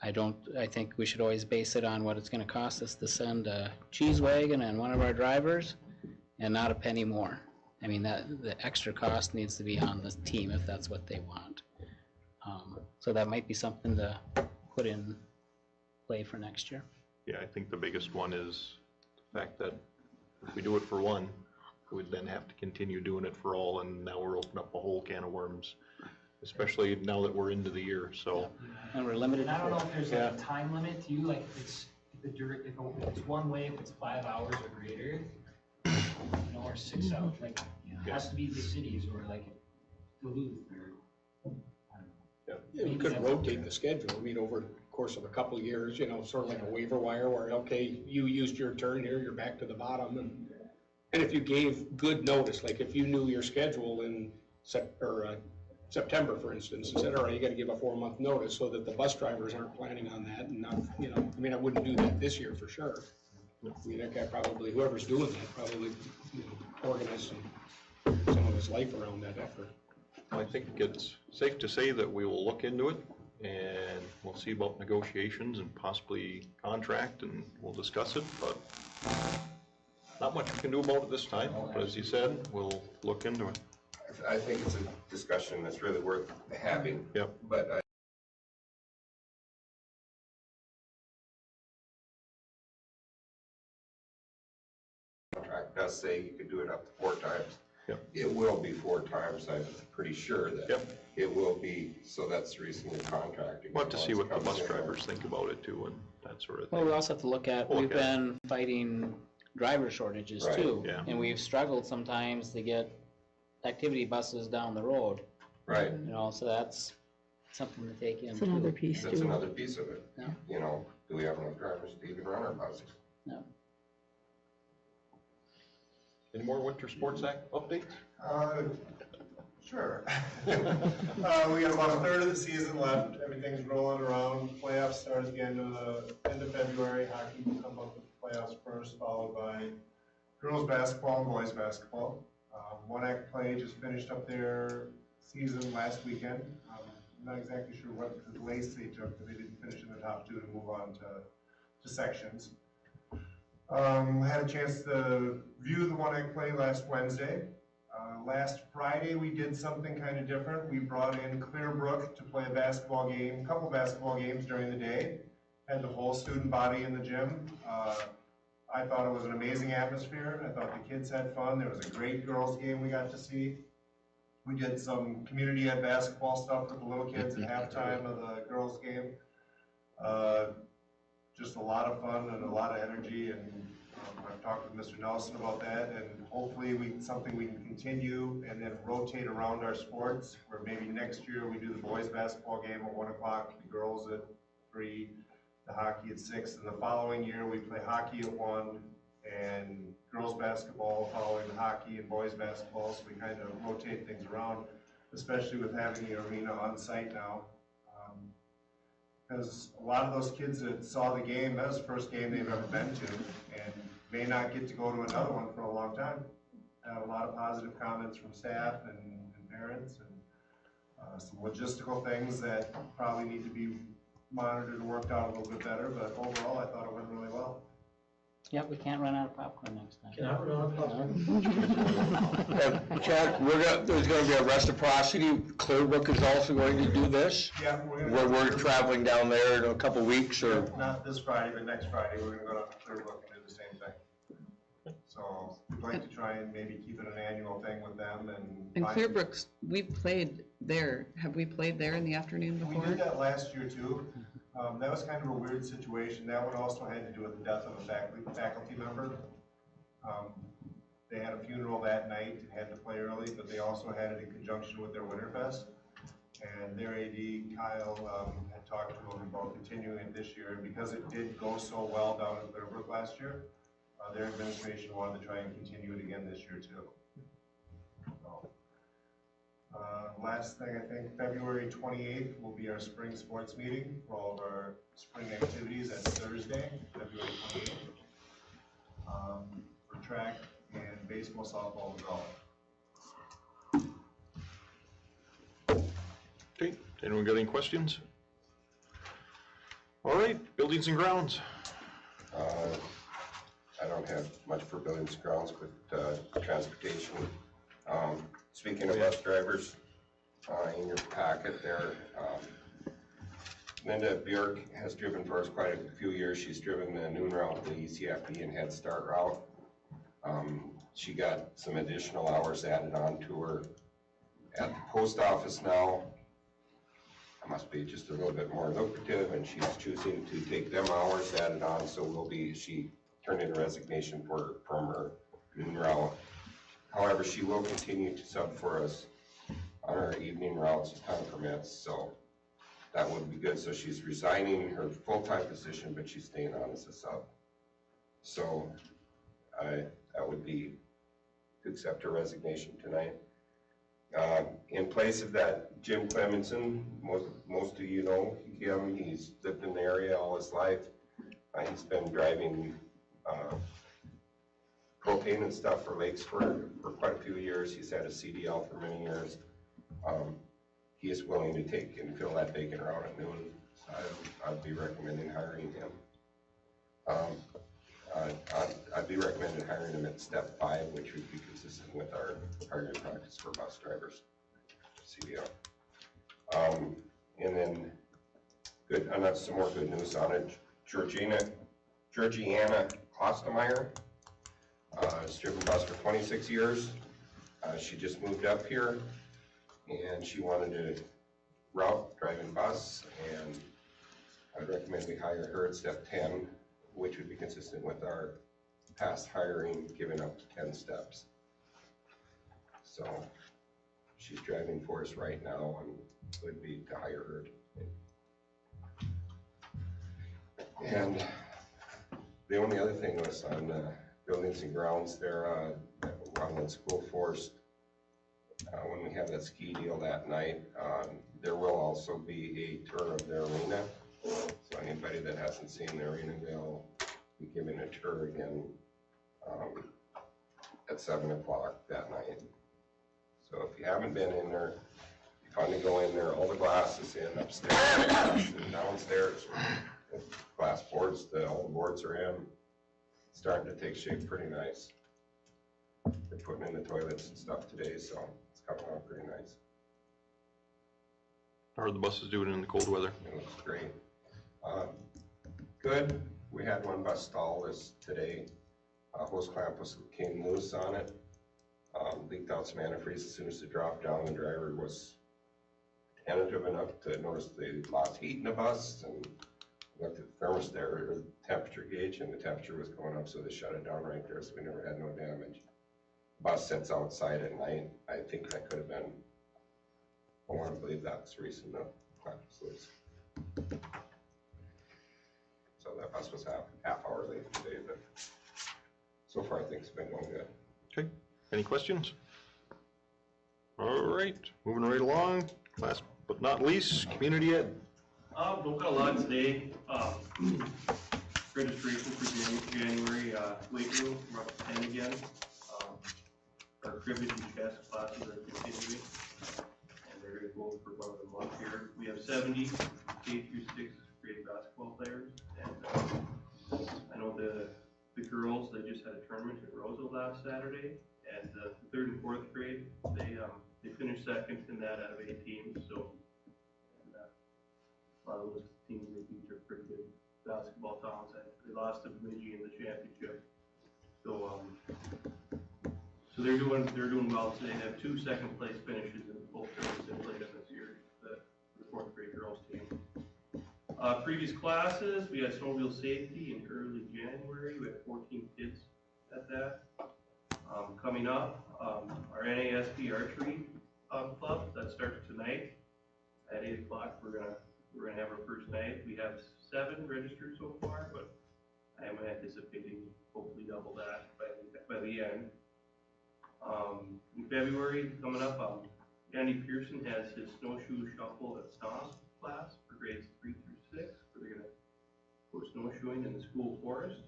I think we should always base it on what it's gonna cost us to send a cheese wagon and one of our drivers, and not a penny more. I mean, the extra cost needs to be on the team if that's what they want. So that might be something to put in play for next year. Yeah, I think the biggest one is the fact that if we do it for one, we'd then have to continue doing it for all, and now we're opening up a whole can of worms, especially now that we're into the year, so. And we're limited. And I don't know if there's like a time limit too, like if it's, if it's one way, if it's 5 hours or greater, you know, or 6 hours, like, it has to be the cities or like Duluth or, I don't know. Yeah, we could rotate the schedule, I mean, over the course of a couple of years, you know, sort of like a waiver wire where, okay, you used your turn here, you're back to the bottom, and if you gave good notice, like if you knew your schedule in September, for instance, and said, all right, you gotta give a 4-month notice so that the bus drivers aren't planning on that and not, you know, I mean, I wouldn't do that this year for sure. I mean, that guy probably, whoever's doing that, probably, you know, organized some of his life around that effort. I think it's safe to say that we will look into it, and we'll see about negotiations and possibly contract, and we'll discuss it, but not much we can do about it this time, but as you said, we'll look into it. I think it's a discussion that's really worth having. Yep. But request say you could do it up to 4 times. Yep. It will be 4 times, I'm pretty sure that Yep. it will be, so that's the reason we're contracting. We'll have to see what the Once bus it comes in. drivers think about it too and that sort of Well, thing. we also have to look at, We'll we've look at been fighting driver shortages Right, too. yeah. And we've struggled sometimes to get activity buses down the road, Right, you know, so that's something to take in It's another too. piece that's too. another piece of it. Yeah. You know, do we have enough drivers to even run our buses? Any more winter sports act updates? Sure. We got about a third of the season left, everything's rolling around, playoffs start at the end of February, hockey will come up with the playoffs first, followed by girls basketball and boys basketball. One Act Play just finished up their season last weekend. I'm not exactly sure what place they took, but they didn't finish in the top 2 to move on to sections. Had a chance to view the One Act Play last Wednesday. Last Friday, we did something kind of different. We brought in Clearbrook to play a basketball game, a couple basketball games during the day. Had the whole student body in the gym. I thought it was an amazing atmosphere. I thought the kids had fun. There was a great girls game we got to see. We did some community ed basketball stuff with the little kids at halftime of the girls game. Just a lot of fun and a lot of energy, and I've talked with Mr. Nelson about that, and hopefully something we can continue and then rotate around our sports, where maybe next year we do the boys basketball game at 1 o'clock, the girls at 3, the hockey at 6, and the following year we play hockey at 1 and girls basketball following the hockey and boys basketball, so we kind of rotate things around, especially with having the arena on site now. Because a lot of those kids that saw the game, that was the first game they've ever been to, and may not get to go to another one for a long time. Had a lot of positive comments from staff and parents, and some logistical things that probably need to be monitored and worked out a little bit better, but overall, I thought it went really well. Yep, we can't run out of popcorn next time. Can I run on popcorn? Chad, there's gonna be a reciprocity, Clearbrook is also going to do this? Yeah, We're traveling down there in a couple weeks, or? Not this Friday, but next Friday, we're gonna go down to Clearbrook and do the same thing. So we'd like to try and maybe keep it an annual thing with them And find- Clearbrook's, we've played there. Have we played there in the afternoon We before? did that last year too. That was kind of a weird situation. That one also had to do with the death of a faculty member. They had a funeral that night and had to play early, but they also had it in conjunction with their Winterfest. And their AD, Kyle, had talked to them about continuing it this year. And because it did go so well down in Clearbrook last year, their administration wanted to try and continue it again this year too. So, last thing, I think February 28th will be our spring sports meeting for all of our spring activities. That's Thursday, February 28th. For track and baseball, softball, and golf. Okay, anyone got any questions? All right, buildings and grounds. I don't have much for buildings and grounds, but transportation. Speaking of bus drivers, in your packet there, Linda Bjork has driven for us quite a few years. She's driven the noon route, the ECFD and Head Start route. She got some additional hours added on to her at the post office now. It must be just a little bit more lucrative, and she's choosing to take them hours added on, so she turned in a resignation from her noon route. However, she will continue to sub for us on our evening routes if time permits, so that would be good. So she's resigning her full-time position, but she's staying on as a sub. So that would be to accept her resignation tonight. In place of that, Jim Clemenson, most of you know him. He's lived in the area all his life. He's been driving propane and stuff for lakes for quite a few years. He's had a CDL for many years. He is willing to take and fill that vacant route at noon. So I'd be recommending hiring him. I'd be recommending hiring him at step 5, which would be consistent with our hiring practice for bus drivers, CDL. And then some more good news on it. Georgiana Klostemeyer Has driven bus for 26 years. She just moved up here, and she wanted to route driving bus, and I'd recommend we hire her at step 10, which would be consistent with our past hiring, giving up to 10 steps. So she's driving for us right now, and would be to hire her. And the only other thing was on buildings and grounds there, on School Forest, when we have that ski deal that night, there will also be a tour of the arena. So anybody that hasn't seen the arena, they'll be given a tour again at 7 o'clock that night. So if you haven't been in there, it's fun to go in there. All the glass is in upstairs and downstairs. Glass boards, all the boards are in. It's starting to take shape pretty nice. They're putting in the toilets and stuff today, so it's coming out pretty nice. How are the buses doing in the cold weather? It looks great. Good. We had one bus stall today. Hose clamp came loose on it. Leaked out some antifreeze as soon as it dropped down. The driver was attentive enough to notice they lost heat in the bus and looked at the thermostat or the temperature gauge, and the temperature was going up, so they shut it down right there, so we never had no damage. Bus sits outside at night. I think that could have been, I want to believe that's the reason the clamp was loose. So that bus was half hour late today, but so far I think it's been going good. Okay, any questions? All right, moving right along. Last but not least, community ed. Don't got a lot today. Registration for January, weight room, we're up to 10 again. Our cribbage and chess classes are continuing, and they're going to go for about a month here. We have 70 K through 6th grade basketball players, and I know the girls, they just had a tournament at Roseville last Saturday, and the 3rd and 4th grade, they finished second in that out of 8 teams, so a lot of those teams they beat are pretty good basketball towns. They lost to Bemidji in the championship. So they're doing well today. They have 2 second place finishes in both tournaments they played in this year, the 4th grade girls team. Previous classes, we had snowmobile safety in early January. We had 14 kids at that. Coming up, our NASB archery club, that starts tonight at 8 o'clock. We're gonna have our first night. We have 7 registered so far, but I am anticipating hopefully double that by the end. In February, coming up, Andy Pearson has his snowshoe shuffle at Stomp class for grades 3 through 6, where they're gonna go snowshoeing in the school forest.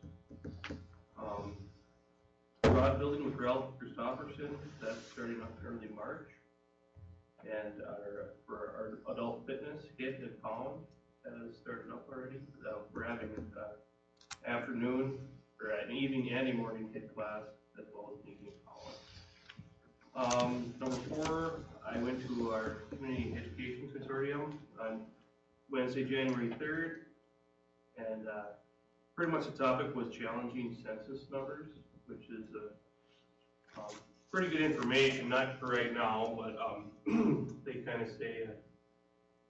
Rod building with Ralph Christopherson, that's starting up in early March. And for our adult fitness, HIIT and Pound has started up already. We're having afternoon, or an evening and a morning HIIT class, as well as an evening Pound. Number 4, I went to our Community Education Consortium on Wednesday, January 3rd, and pretty much the topic was challenging census numbers, which is pretty good information, not for right now, but they kind of say,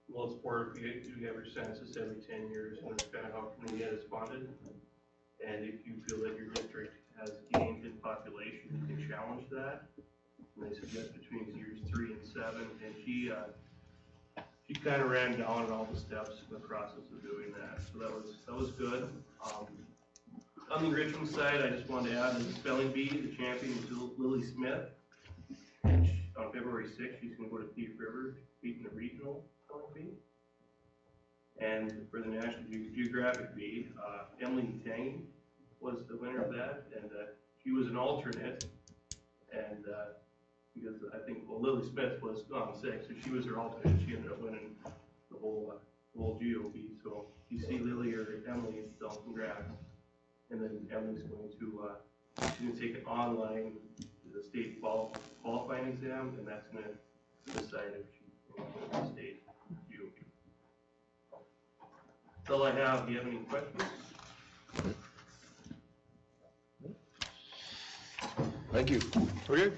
well, it's for if you have your census every 10 years, and that's kind of how community ed is funded. And if you feel that your district has gained in population, you can challenge that. And they suggest between years 3 and 7, and she kind of ran down all the steps in the process of doing that. So that was good. On the Richmond side, I just wanted to add in the spelling bee, the champion is Lily Smith. And on February 6th, she's going to go to Thief River, beating the regional spelling bee. And for the National Geographic bee, Emily Tang was the winner of that, and she was an alternate. And because I think, well, Lily Smith was on 6th, so she was her alternate. She ended up winning the whole GOB. So if you see Lily or Emily, tell them congrats. And then Emily's going to she's going to take it online, the state qualifying exam, and that's going to decide if she can go to the state GOP. That's all I have. Do you have any questions? Thank you. Okay. I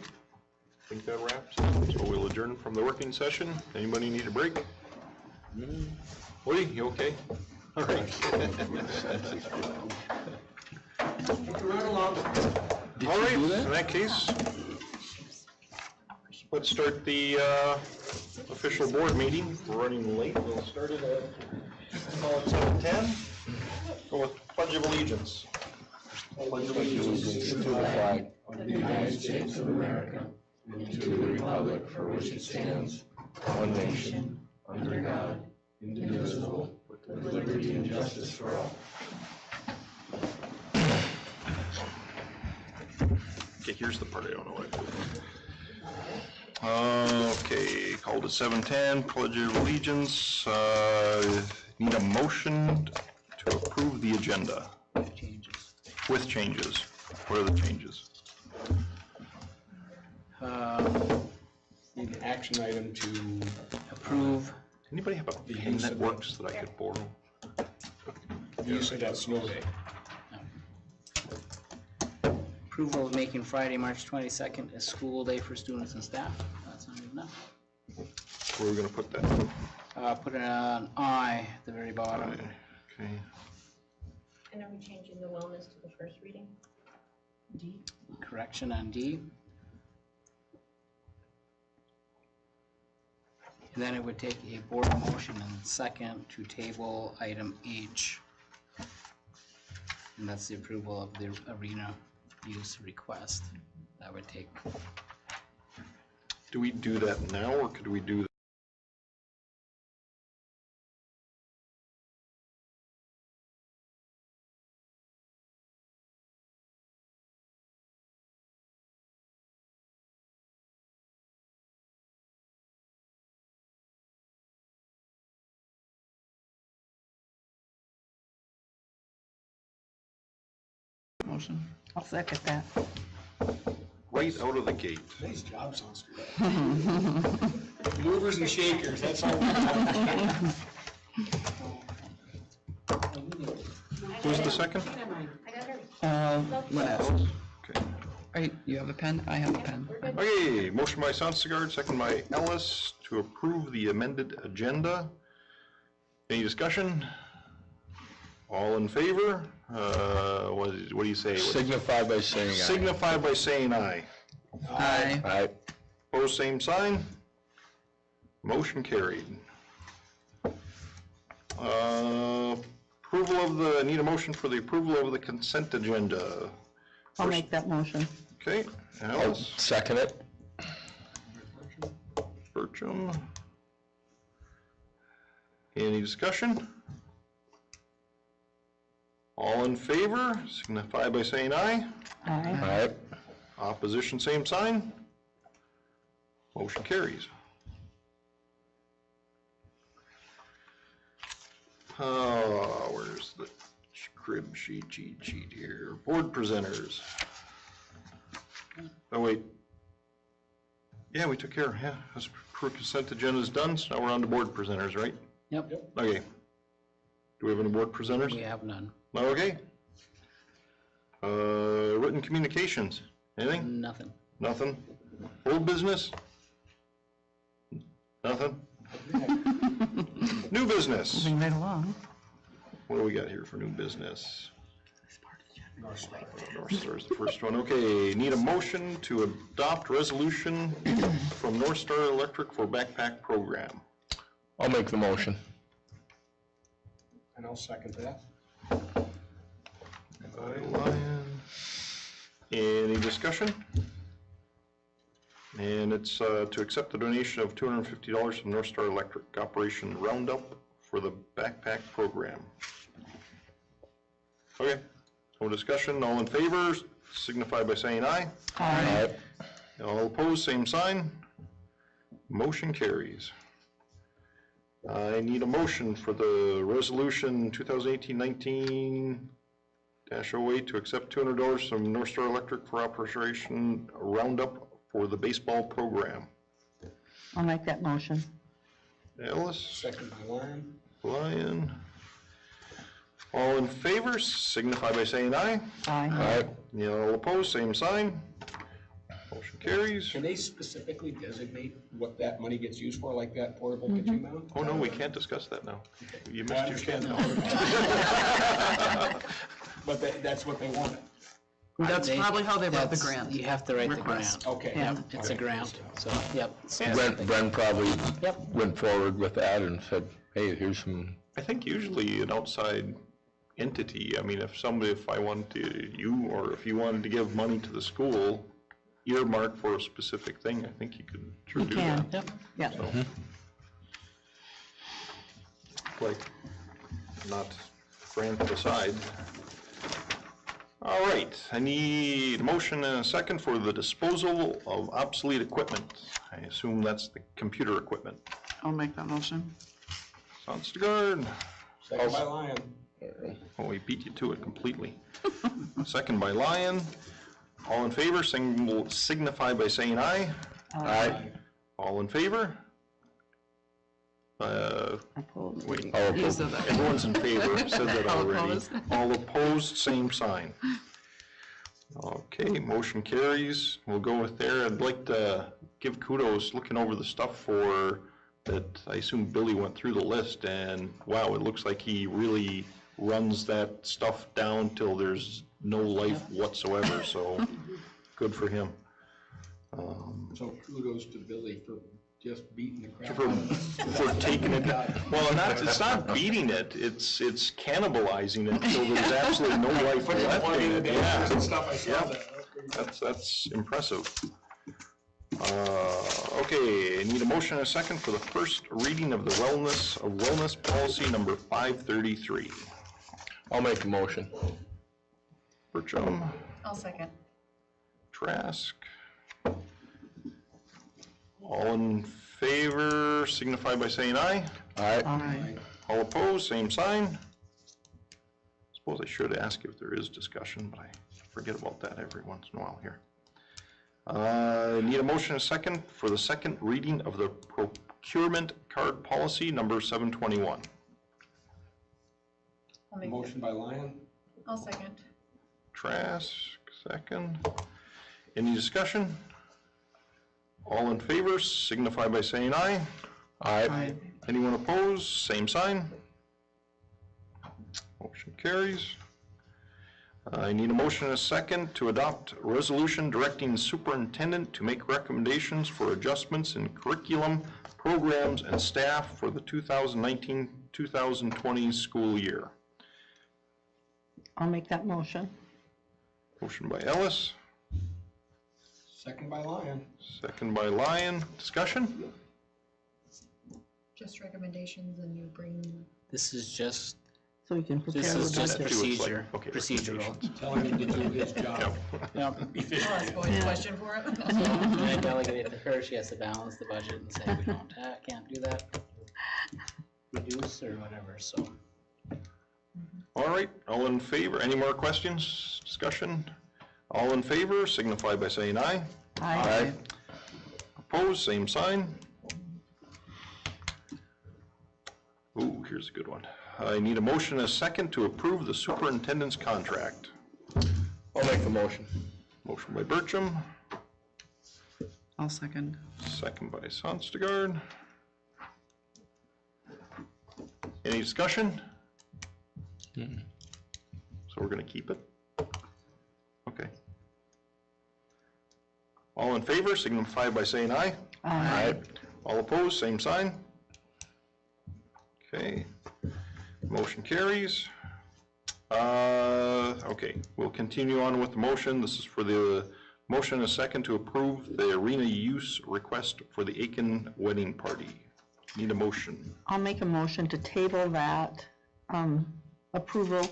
think that wraps it. So we'll adjourn from the working session. Anybody need a break? Woody, you okay? All right. Run along. All right, in that case, let's start the official board meeting. We're running late. We'll start it at, call it 7:10. Go with Pledge of Allegiance. Pledge of allegiance to the flag of the United States of America and to the republic for which it stands, one nation, under God, indivisible, with liberty and justice for all. Okay, here's the part I don't know what I do. Okay, called at 7:10, Pledge of Allegiance. Need a motion to approve the agenda. With changes. What are the changes? Need an action item to approve. Anybody have a pen that works that I could borrow? the use of that snow day. Approval of making Friday, March 22nd a school day for students and staff. That's not enough. Where are we gonna put that? Put it on I at the very bottom. Okay. And are we changing the wellness to the first reading? D. Correction on D. And then it would take a board motion and second to table item H. And that's the approval of the arena use request. That would take. Do we do that now, or could we do Motion? I'll second that. right out of the gate? Nice job, sounds good. Movers and shakers, that's all. Who's the second? Okay. You have a pen? I have a pen. Okay, motion by Sonstagard, second by Ellis to approve the amended agenda. Any discussion? All in favor? What do you say? Signify by saying aye. Signify by saying aye. Aye. Aye. Opposed, same sign. Motion carried. Approval of the, need a motion for the approval of the consent agenda. I'll make that motion. Okay, I'll Alice, second it. Bertram. Any discussion? All in favor, signify by saying aye. Aye. Aye. Opposition, same sign. Motion carries. Where's the crib sheet, cheat sheet here? Board presenters. Oh, wait. Yeah, we took care, yeah, this consent agenda is done, so now we're on to board presenters, right? Yep. Okay. Do we have any board presenters? We have none. Okay. Written communications, anything? Nothing. Nothing? Old business? Nothing? New business? Moving right along. What do we got here for new business? North Star is the first one. Okay, need a motion to adopt resolution from North Star Electric for backpack program. I'll make the motion. And I'll second that. Any discussion? And it's to accept the donation of $250 from North Star Electric Operation Roundup for the backpack program. Okay, no discussion, all in favor, signify by saying aye. Aye. All opposed, same sign. Motion carries. I need a motion for the resolution 2018-19-08 to accept $200 from North Star Electric for Operation Roundup for the baseball program. I'll make that motion. Ellis? Second by Lyon. Lyon. All in favor, signify by saying aye. Aye. Aye. All opposed, same sign. Motion carries. Can they specifically designate what that money gets used for, like that portable pitching mound? Oh, no, we can't discuss that now. You I missed your understand chance. that. But that's what they wanted. That's probably how they wrote the That's- grant. You have to write the request. grant. Okay. Yeah, it's a grant, so, yep. Bren probably Yep. went forward with that and said, hey, here's some, I think usually an outside entity, I mean, if I wanted to, or if you wanted to give money to the school, earmark for a specific thing, I think you could sure You do can, that. yeah. So, like, not grant aside. All right, I need a motion and a second for the disposal of obsolete equipment. I assume that's the computer equipment. I'll make that motion. Sonstegard. Second by Lyon. Oh, we beat you to it completely. Second by Lyon. All in favor, signify by saying aye. Aye. All in favor? Wait, You said that. everyone's in favor, said that All already. opposed? All opposed, same sign. Okay, motion carries. We'll go with there. I'd like to give kudos looking over the stuff that I assume Billy went through the list, and wow, it looks like he really runs that stuff down till there's no life whatsoever, so good for him. So kudos to Billy for just beating the crap For, out of it. for taking it, well, it's not beating it, it's cannibalizing it till there's absolutely no life Put the left plug in in it. the dashes and stuff, I saw Yeah. that. That's impressive. Okay, I need a motion and a second for the first reading of the wellness policy number 533. I'll make the motion. Burcham, I'll second. Trask. All in favor, signify by saying aye. Aye. All opposed, same sign. Suppose I should ask if there is discussion, but I forget about that every once in a while here. Need a motion and a second for the second reading of the procurement card policy number 721. I'll make Motion by Lyon. I'll second. Trask, second. Any discussion? All in favor, signify by saying aye. Aye. Anyone opposed, same sign. Motion carries. I need a motion and a second to adopt a resolution directing the superintendent to make recommendations for adjustments in curriculum, programs, and staff for the 2019-2020 school year. I'll make that motion. Motion by Ellis, Second by Lyon. second by Lyon. Discussion? Just recommendations and you bring. This is just, So we can prepare this the is just budget. procedure, Okay, procedural. Tell him to do his job Yep. efficiently. Boyd's question for it. And I delegate it to her, she has to balance the budget and say, we don't, can't do that. Reduce or whatever, so. All right, all in favor? Any more questions, discussion? All in favor, signify by saying aye. Aye. Opposed, same sign. Ooh, here's a good one. I need a motion and a second to approve the superintendent's contract. I'll make the motion. Motion by Burcham, I'll second. second by Sonstegard. Any discussion? So we're gonna keep it? Okay. All in favor, signify by saying aye. Aye. All opposed, same sign. Okay, motion carries. Okay, we'll continue on with the motion. This is for the motion and a second to approve the arena use request for the Aiken wedding party. Need a motion. I'll make a motion to table that approval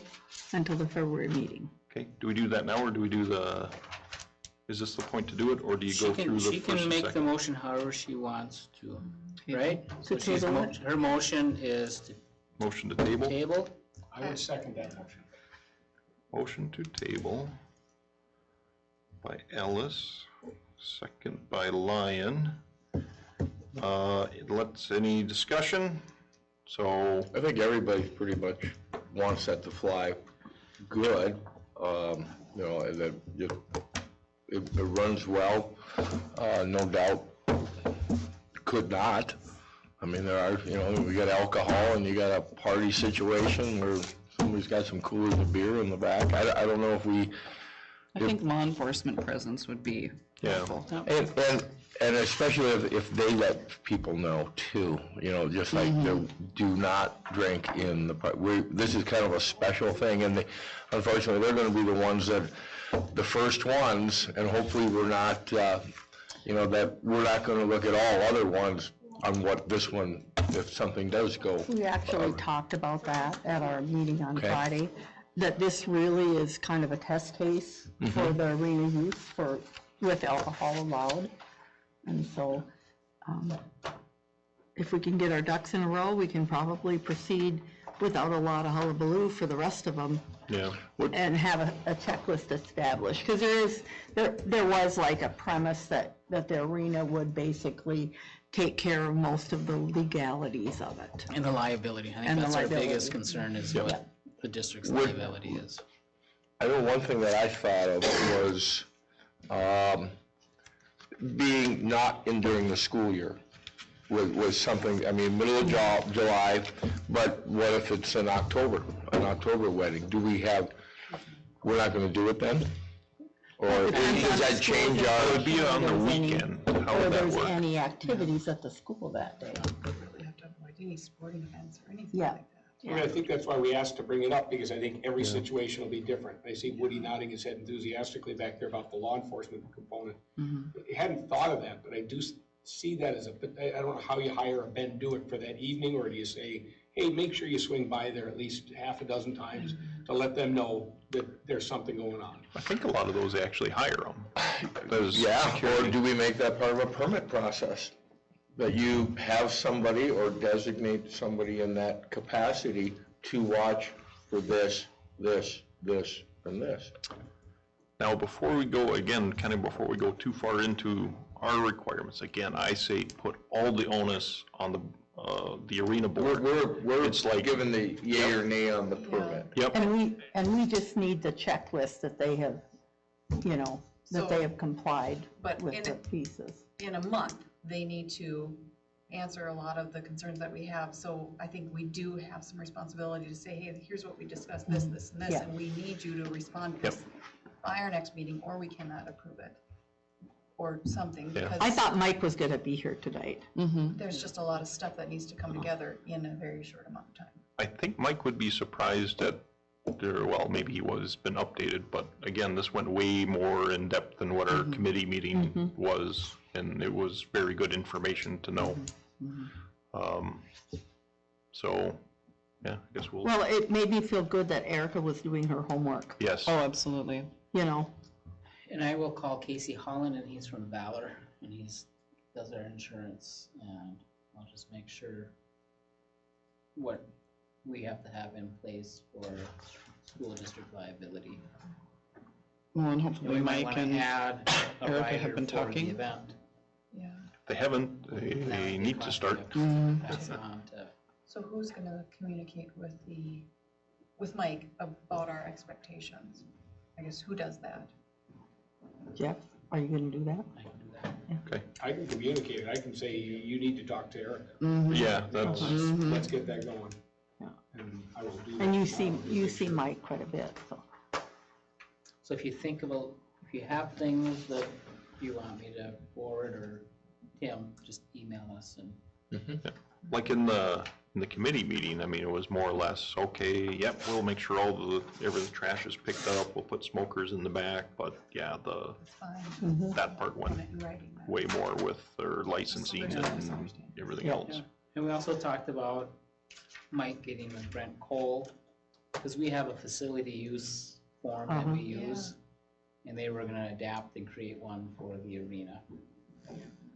until the February meeting. Okay, do we do that now, or do we do is this the point to do it, or do you go through the She first can and make the second? motion however she wants to, right? So she's table it? her motion is to Motion to table? table. I would second that motion. Motion to table by Ellis, second by Lyon. Any discussion? So, I think everybody pretty much wants that to fly good, and that it runs well, no doubt. Could not. I mean, there are, you know, we got alcohol and you got a party situation where somebody's got some coolers of beer in the back. I don't know if we. I think law enforcement presence would be helpful. And especially if they let people know too, you know, just like do not drink in the park. This is kind of a special thing, and unfortunately, they're going to be the ones that, the first ones, and hopefully we're not, you know, that we're not going to look at all other ones on what this one, if something does go. We actually talked about that at our meeting on Okay. Friday, that this really is kind of a test case for the arena use with alcohol allowed. And so, if we can get our ducks in a row, we can probably proceed without a lot of hullabaloo for the rest of them. Yeah. And have a checklist established, because there was like a premise that the arena would basically take care of most of the legalities of it. And the liability, I think And the that's our liability. biggest concern is what the district's liability is. I know one thing that I thought of was being not in during the school year was something, I mean, middle of July, but what if it's an October wedding? Do we have, we're not gonna do it then? Or does that change It our? would be on the weekend. How Or would that there's work? any activities at the school that day. We have to avoid any sporting events or anything Yeah. like that. I mean, I think that's why we asked to bring it up, because I think every situation will be different. I see Woody nodding his head enthusiastically back there about the law enforcement component. I hadn't thought of that, but I do see that as I don't know how you hire a Ben do it for that evening, or do you say, hey, make sure you swing by there at least half a dozen times to let them know that there's something going on. I think a lot of those actually hire them. Or do we make that part of a permit process? That you have somebody or designate somebody in that capacity to watch for this, and this. Now, before we go, again, kind of before we go too far into our requirements, again, I say put all the onus on the arena board. We're given the yay or nay on the permit. Yep. And we just need the checklist that they have, you know, that they So- have complied But with in the a- pieces. In a month, they need to answer a lot of the concerns that we have. So I think we do have some responsibility to say, hey, here's what we discussed, this, and this, Yeah. and we need you to respond to this by our next meeting, or we cannot approve it. Or something, because I thought Mike was gonna be here tonight. there's just a lot of stuff that needs to come together in a very short amount of time. I think Mike would be surprised at well, maybe he was been updated, but again, this went way more in depth than what our committee meeting was, and it was very good information to know. So, yeah, I guess we'll. Well, it made me feel good that Erica was doing her homework, Yes. Oh, absolutely. you know. And I will call Casey Holland, and he's from Valor, and does our insurance, and I'll just make sure what we have to have in place for school district liability. Well, and And hopefully we might Mike want and to add a Erica rider have been for the talking. event. Yeah. If they haven't, they need to start. Pass it on to, So who's gonna communicate with Mike about our expectations? I guess, who does that? Jeff, are you gonna do that? I can do that. Okay. I can communicate it. I can say, you need to talk to Erica. Yeah, that's. Let's get that going. Yeah. And I will do that. And you see Mike quite a bit, so. So if you think about, if you have things that you want me to forward, or Tim, just email us and. Like in the committee meeting, I mean, it was more or less, okay, yep, we'll make sure every trash is picked up, we'll put smokers in the back, but yeah, It's fine. that part went In writing that. way more with their licensing and everything else. And we also talked about Mike getting with Brent Cole, because we have a facility use form that we use, and they were gonna adapt and create one for the arena.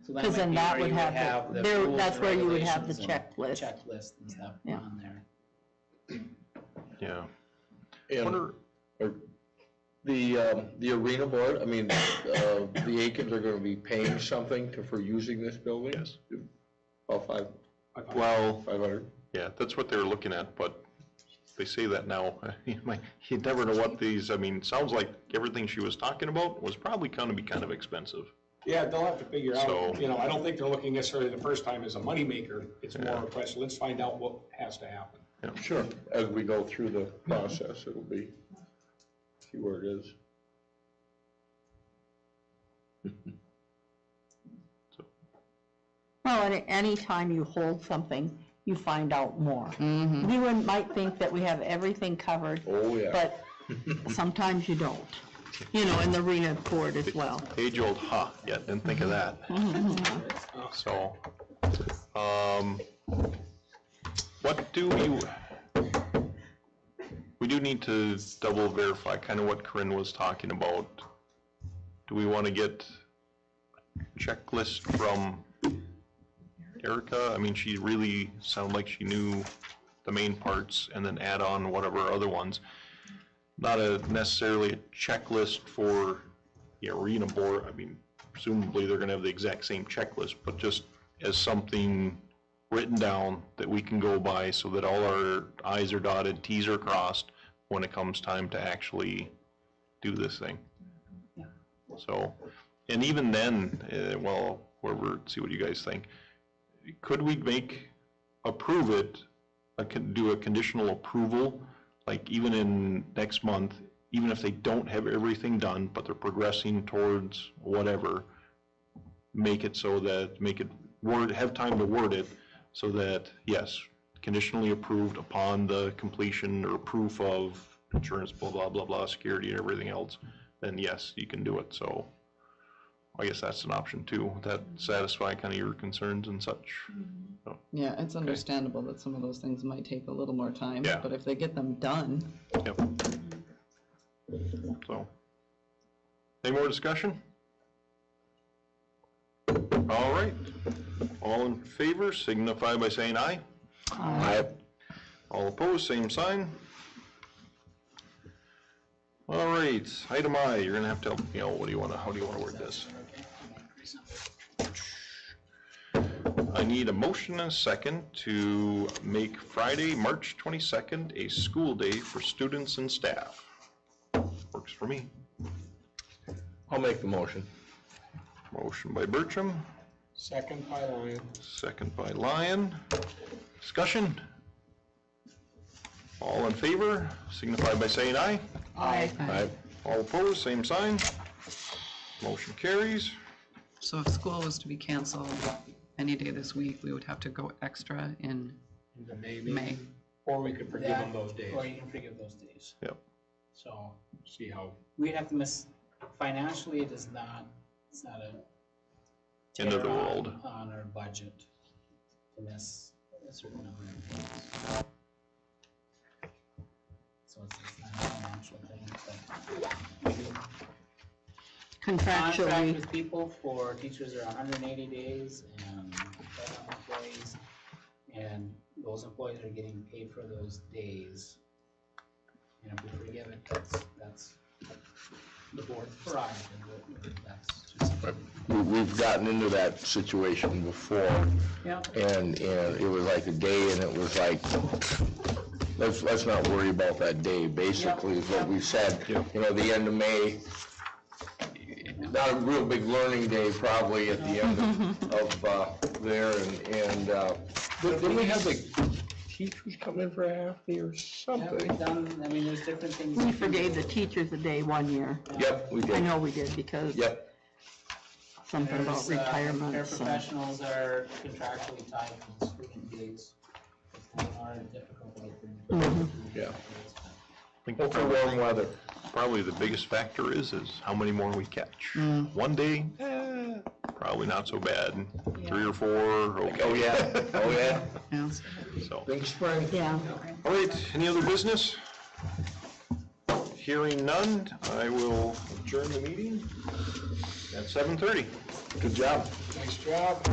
So Because might then be that where would you have, the there, rules that's and where you would have the regulations and checklist. Checklist and stuff Yeah. on there. Yeah. And the arena board, I mean, the Aikens are gonna be paying something for using this building? Yes. All five? Well, 500? yeah, that's what they were looking at, but they say that now, you never know what these, I mean, sounds like everything she was talking about was probably gonna be kind of expensive. Yeah, they'll have to figure So- out, I don't think they're looking necessarily the first time as a moneymaker. It's more a question, let's find out what has to happen. Sure, as we go through the process, it'll be, see where it is. Well, and any time you hold something, you find out more. Mm-hmm. We might think that we have everything covered, Oh, yeah. but sometimes you don't. In the arena court as well. Age-old, yeah, didn't think of that. So, what do we do need to double verify kind of what Corinne was talking about. Do we want to get a checklist from Erica? I mean, she really sounded like she knew the main parts and then add on whatever other ones. Not necessarily a checklist for the arena board. I mean, presumably they're gonna have the exact same checklist, but just as something written down that we can go by so that all our i's are dotted, t's are crossed when it comes time to actually do this thing. Yeah. So, and even then, see what you guys think. Could we approve it, do a conditional approval, like even in next month, even if they don't have everything done, but they're progressing towards whatever, have time to word it so that, yes, conditionally approved upon the completion or proof of insurance, blah, blah, blah, blah, security and everything else, then yes, you can do it. So I guess that's an option too. That satisfy kind of your concerns and such. So, Yeah, it's understandable that some of those things might take a little more time, Yeah. but if they get them done. Yep. So, any more discussion? All right. All in favor signify by saying aye. Aye. All opposed, same sign. All right, item I, you're gonna have to help me out. How do you wanna word this? I need a motion and a second to make Friday, March 22nd, a school day for students and staff. Works for me. I'll make the motion. Motion by Bertram, Second by Lyon. second by Lyon. Discussion? All in favor, signify by saying aye. Aye. Aye. All opposed, same sign. Motion carries. So if school was to be canceled any day this week, we would have to go extra in May. Or we could forgive them those days. Or you can forgive those days. Yep. So See how, we'd have to miss, financially, it's not a End of the tear world. on our budget to miss a certain number of days. So it's not a financial thing, but we do contract Contractually, with people for teachers are 180 days and full-time employees, and those employees are getting paid for those days. And if we forgive it, that's the board's prerogative, that's just. We've gotten into that situation before. Yeah. And it was like a day and it was like, let's not worry about that day, basically is what we said. The end of May, not a real big learning day probably at the end of there and didn't we have the teachers come in for a half day or something? There's different things. we forgave the teachers a day one year. Yep, we did. I know we did because something about There's, retirements. Paraprofessionals are contractually tied to the student days. It's more difficult to get them. Yeah. I think Hope for warm weather. Probably the biggest factor is how many more we catch. One day, probably not so bad. 3 or 4, okay. Oh, yeah. Oh, yeah. Yeah. So, Big spring. Yeah. all right, any other business? Hearing none, I will adjourn the meeting at 7:30. Good job. nice job.